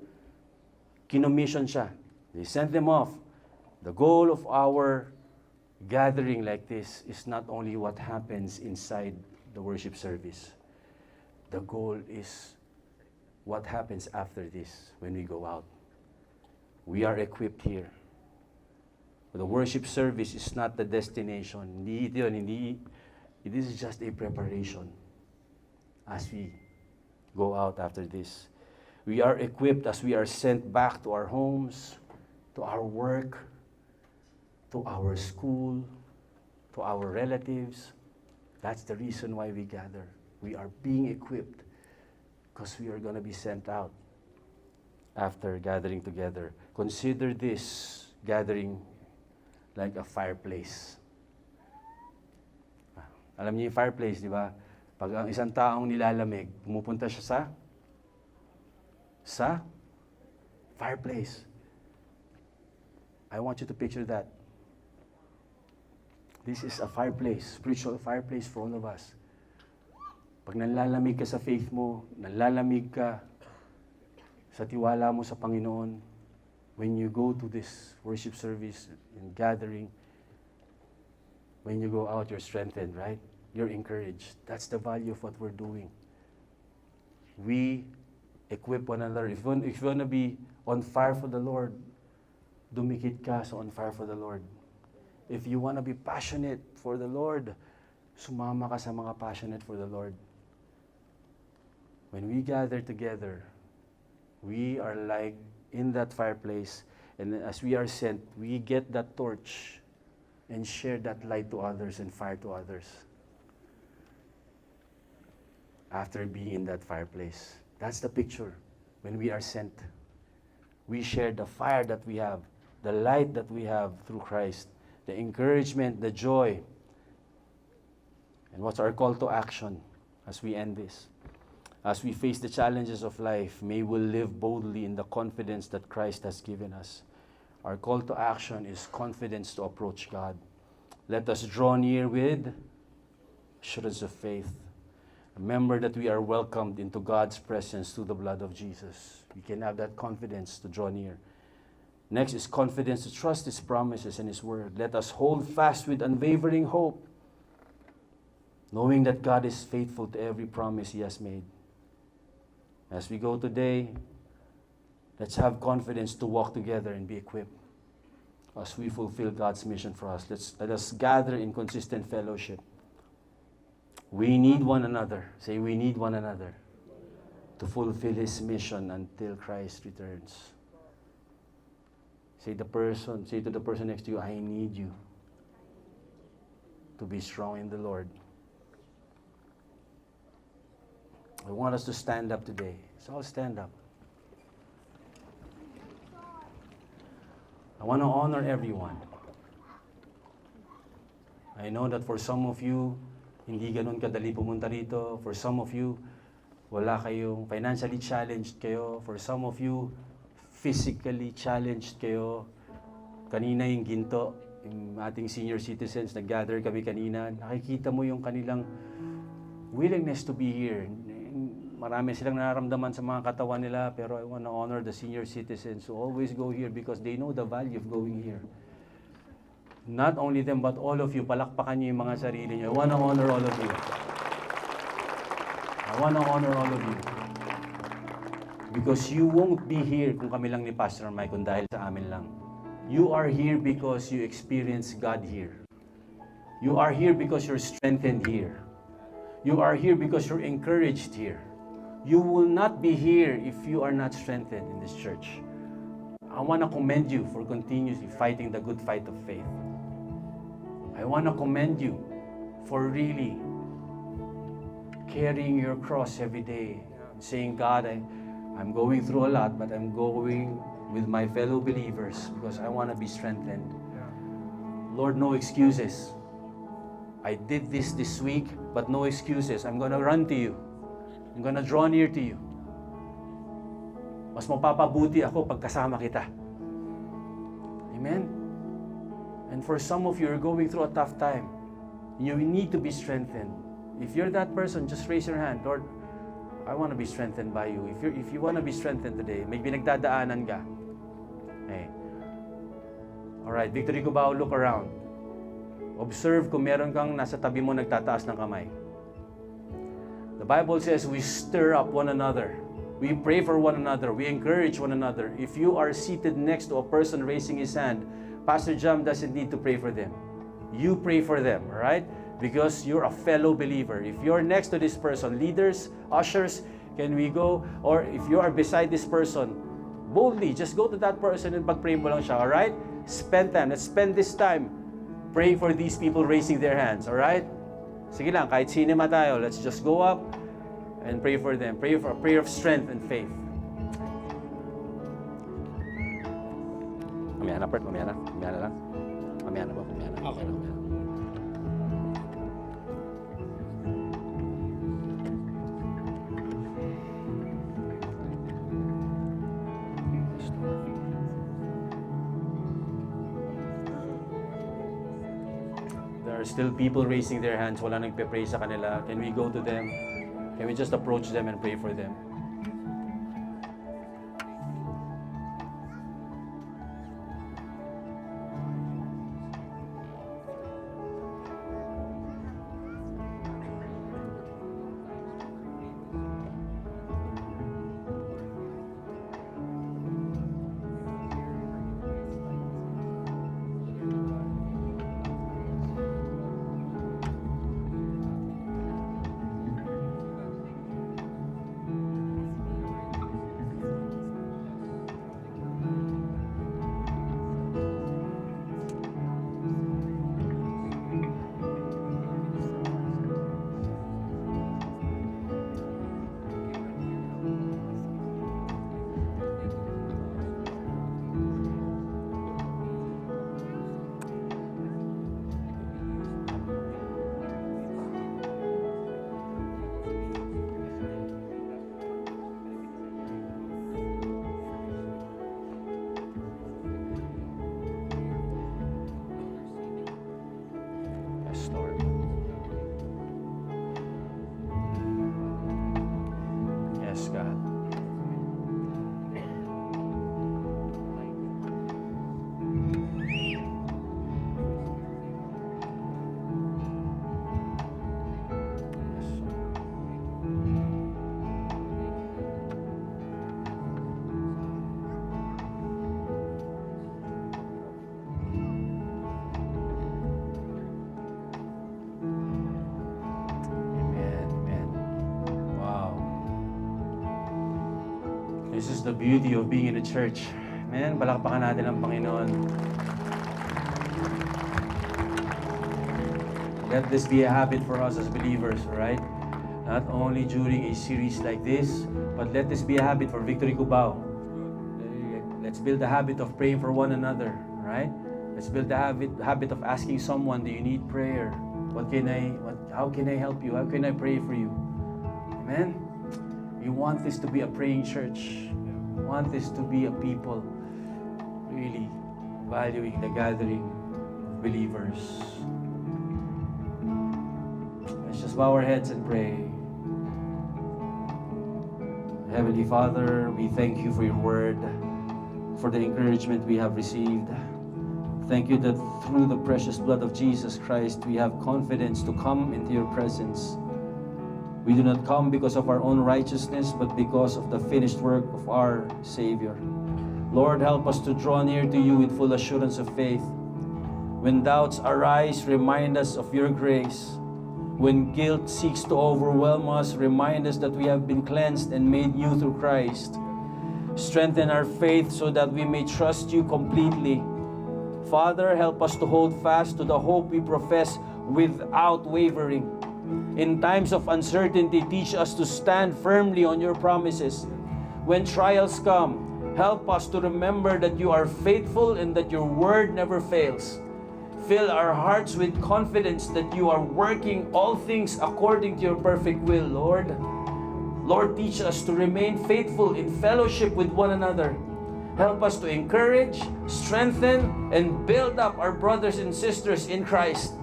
S3: kinommission siya. They sent them off. The goal of our gathering like this is not only what happens inside the worship service. The goal is what happens after this when we go out. We are equipped here. The worship service is not the destination. This is just a preparation as we go out after this. We are equipped as we are sent back to our homes, to our work, to our school, to our relatives. That's the reason why we gather. We are being equipped because we are going to be sent out after gathering together. Consider this gathering like a fireplace. Alam niyo yung fireplace, di ba? Pag ang isang taong nilalamig, pumupunta siya sa fireplace. I want you to picture that. This is a fireplace, spiritual fireplace for all of us. Pag nanlalamig ka sa faith mo, nanlalamig ka sa tiwala mo sa Panginoon, when you go to this worship service and gathering, when you go out, you're strengthened, right? You're encouraged. That's the value of what we're doing. We equip one another. If you want to be on fire for the Lord, dumikit ka sa on fire for the Lord. If you want to be passionate for the Lord, sumama ka sa mga passionate for the Lord. When we gather together, we are like in that fireplace, and as we are sent, we get that torch and share that light to others and fire to others. After being in that fireplace, that's the picture. When we are sent, we share the fire that we have, the light that we have through Christ, the encouragement, the joy. And what's our call to action as we end this? As we face the challenges of life, may we live boldly in the confidence that Christ has given us. Our call to action is confidence to approach God. Let us draw near with assurance of faith. Remember that we are welcomed into God's presence through the blood of Jesus. We can have that confidence to draw near. Next is confidence to trust His promises and His word. Let us hold fast with unwavering hope, knowing that God is faithful to every promise He has made. As we go today, let's have confidence to walk together and be equipped as we fulfill God's mission for us. Let us gather in consistent fellowship. We need one another. Say, we need one another to fulfill His mission until Christ returns. Say to the person next to you, I need you to be strong in the Lord. I want us to stand up today. So I'll stand up. I want to honor everyone. I know that for some of you, hindi ganun kadali pumunta rito. For some of you, wala kayong financially challenged kayo. For some of you, physically challenged kayo. Kanina yung ginto, yung ating senior citizens, nag-gather kami kanina. Nakikita mo yung kanilang willingness to be here. Marami silang nararamdaman sa mga katawan nila, pero I want to honor the senior citizens who always go here because they know the value of going here. Not only them, but all of you, palakpakan niyo yung mga sarili niyo. I want to honor all of you. I want to honor all of you. Because you won't be here kung kami lang ni Pastor Mike, kung dahil sa amin lang. You are here because you experience God here. You are here because you're strengthened here. You are here because you're encouraged here. You will not be here if you are not strengthened in this church. I want to commend you for continuously fighting the good fight of faith. I want to commend you for really carrying your cross every day, saying, God, I'm going through a lot, but I'm going with my fellow believers because I want to be strengthened. Lord, no excuses. I did this week, but no excuses. I'm going to run to you. I'm going to draw near to you. Mas mapapabuti ako pag kasama kita. Amen? And for some of you, you're going through a tough time. You need to be strengthened. If you're that person, just raise your hand. Lord, I want to be strengthened by you. If you want to be strengthened today, may pinagdadaanan ka. Okay. Alright, Victory Cubao, look around. Observe kung meron kang nasa tabi mo nagtataas ng kamay. The Bible says we stir up one another. We pray for one another. We encourage one another. If you are seated next to a person raising his hand, Pastor Jam doesn't need to pray for them. You pray for them, all right? Because you're a fellow believer. If you're next to this person, leaders, ushers, can we go? Or if you are beside this person, boldly, just go to that person and pag-pray mo lang siya, all right? Spend time. Let's spend this time praying for these people raising their hands, all right? Sige lang, kahit cinema tayo, let's just go up and pray for them. Pray for a prayer of strength and faith. Mamaya na, Bert. Mamaya na. Mamaya na lang. Mamaya na ba? Mamaya na. Okay. Mamaya na. There are still people raising their hands. Wala nagpe-pray sa kanila. Can we go to them? Can we just approach them and pray for them? Yes, Lord. Yes, God. Yes, Lord. Amen, amen. Wow. This is the beauty of being in a church. Man, palakpakan natin ang Panginoon. Let this be a habit for us as believers, right? Not only during a series like this, but let this be a habit for Victory Cubao. Let's build the habit of praying for one another, right? Let's build the habit of asking someone, do you need prayer? How can I help you? How can I pray for you? Amen? We want this to be a praying church. We want this to be a people really valuing the gathering of believers. Let's just bow our heads and pray. Heavenly Father, we thank you for your word, for the encouragement we have received. Thank you that through the precious blood of Jesus Christ, we have confidence to come into your presence. We do not come because of our own righteousness, but because of the finished work of our Savior. Lord, help us to draw near to you with full assurance of faith. When doubts arise, remind us of your grace. When guilt seeks to overwhelm us, remind us that we have been cleansed and made new through Christ. Strengthen our faith so that we may trust you completely. Father, help us to hold fast to the hope we profess without wavering. In times of uncertainty, teach us to stand firmly on your promises. When trials come, help us to remember that you are faithful and that your word never fails. Fill our hearts with confidence that you are working all things according to your perfect will, Lord. Lord, teach us to remain faithful in fellowship with one another. Help us to encourage, strengthen, and build up our brothers and sisters in Christ.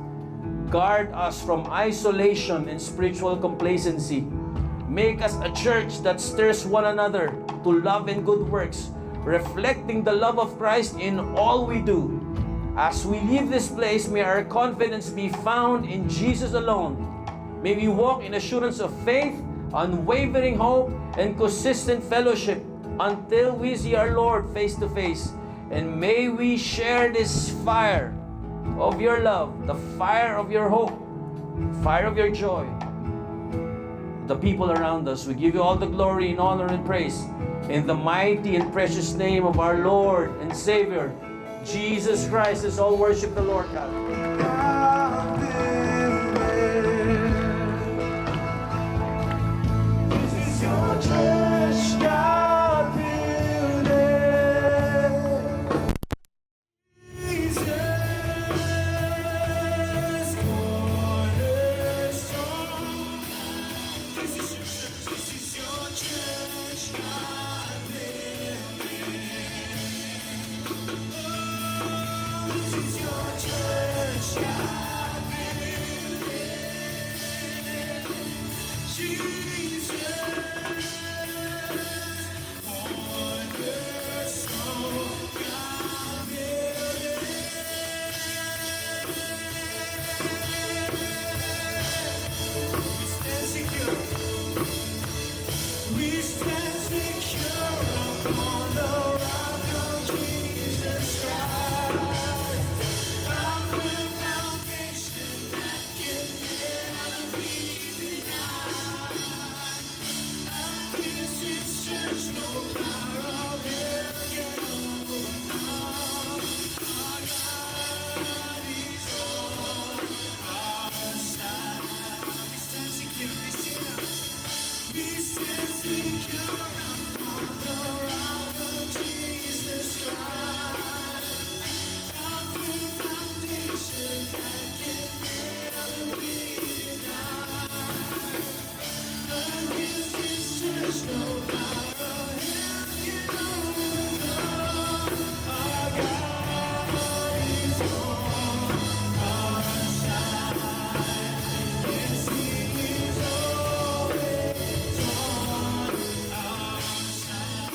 S3: Guard us from isolation and spiritual complacency. Make us a church that stirs one another to love and good works, reflecting the love of Christ in all we do. As we leave this place, may our confidence be found in Jesus alone. May we walk in assurance of faith, unwavering hope, and consistent fellowship until we see our Lord face to face. And may we share this fire of your love, the fire of your hope, fire of your joy. The people around us, we give you all the glory and honor and praise in the mighty and precious name of our Lord and Savior, Jesus Christ. Let's all worship the Lord God.
S1: This is your church, God build it. Jesus, cornerstone. This is your church, this is your church, God build it. This is your church, God build it. Jesus, cornerstone, God build it. We stand secure. We stand secure upon the rock of Jesus Christ. Our firm foundation that can never be denied. This is church, no power of hell can overcome. Our God is on our side. We stand secure, we stand. We stand secure upon the rock of Jesus Christ. Our firm foundation that can never be denied. Against this church, no power of hell can overcome. Our God is on our side. Yes, He is always on our side.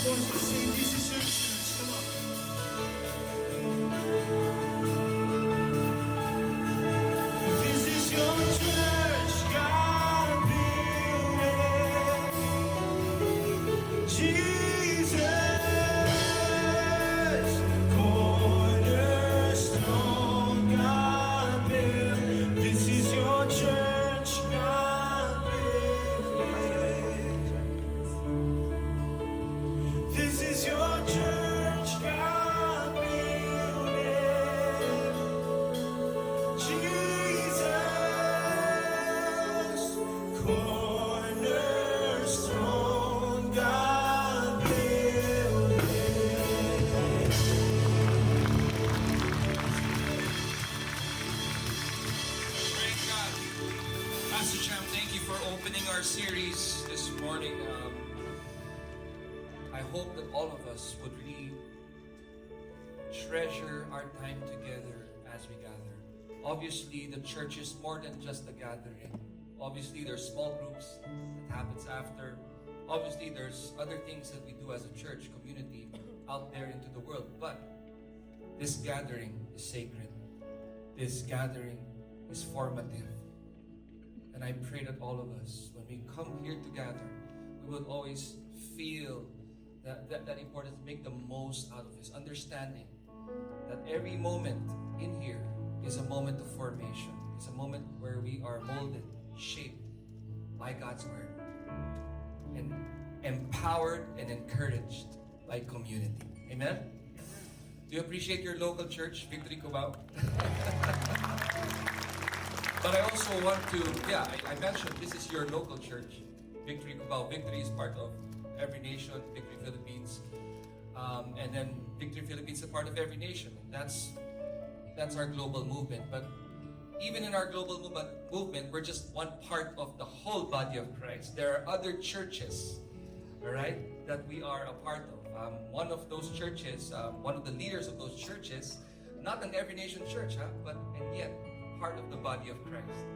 S1: Voices sing, this is your church. Come on. This is your church, God build it. Jesus, cornerstone, God build it. This is your church, God build it. This is your church, God build it. Jesus, cornerstone, God build it.
S5: Praise God. Pastor Cham, thank you for opening our series this morning. I hope that all of us would really treasure our time together as we gather. Obviously, the church is more than just a gathering. Obviously, there's small groups that happens after. Obviously, there's other things that we do as a church community out there into the world. But this gathering is sacred. This gathering is formative. And I pray that all of us, when we come here together, we will always feel that importance, make the most out of this, understanding that every moment in here is a moment of formation. It's a moment where we are molded, shaped by God's Word, and empowered and encouraged by community. Amen? Do you appreciate your local church, Victory Cubao? But I also want to, I mentioned this is your local church, Victory Cubao. Victory is part of Every Nation, Victory Philippines. And then Victory Philippines is a part of Every Nation. That's our global movement. But even in our global movement, we're just one part of the whole body of Christ. There are other churches, all right, that we are a part of. One of those churches, one of the leaders of those churches, not an Every Nation church, and yet part of the body of Christ.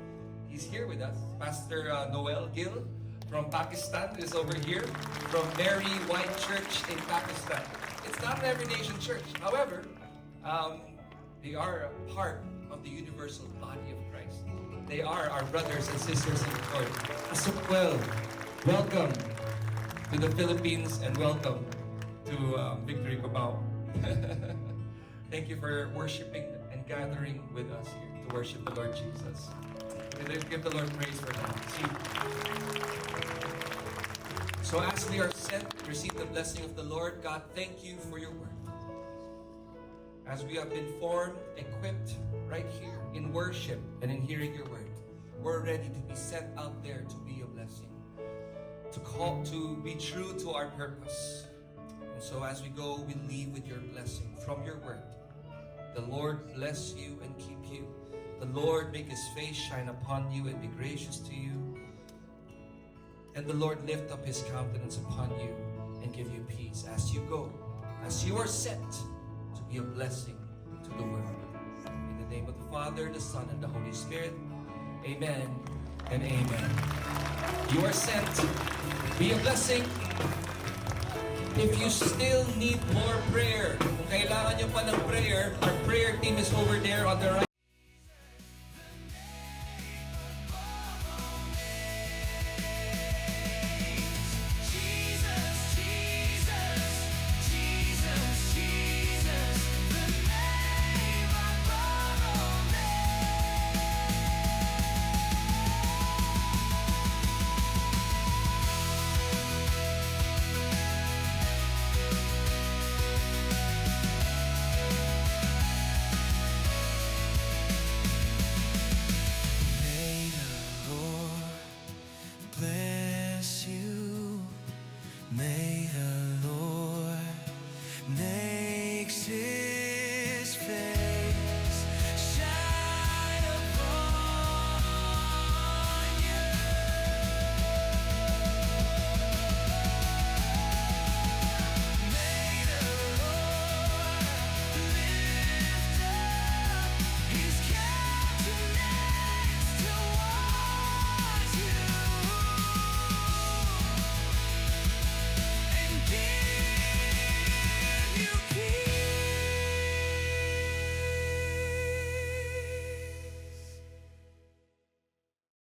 S5: He's here with us. Pastor Noel Gill from Pakistan is over here, from Mary White Church in Pakistan. It's not an Every Nation church. However, They are a part of the universal body of Christ. They are our brothers and sisters in the Lord. Asukwel, welcome to the Philippines and welcome to Victory Cubao. Thank you for worshiping and gathering with us here to worship the Lord Jesus. Give the Lord praise for that. So as we are sent to receive the blessing of the Lord, God, thank you for your word. As we have been formed, equipped right here in worship and in hearing your word, we're ready to be sent out there to be a blessing, to be true to our purpose. And so as we go, we leave with your blessing from your word. The Lord bless you and keep you. The Lord make his face shine upon you and be gracious to you. And the Lord lift up his countenance upon you and give you peace as you go, as you are sent to be a blessing to the world. In the name of the Father, the Son, and the Holy Spirit, amen and amen. You are sent. Be a blessing. If you still need more prayer, kung kailangan nyo pa ng prayer, our prayer team is over there on the right.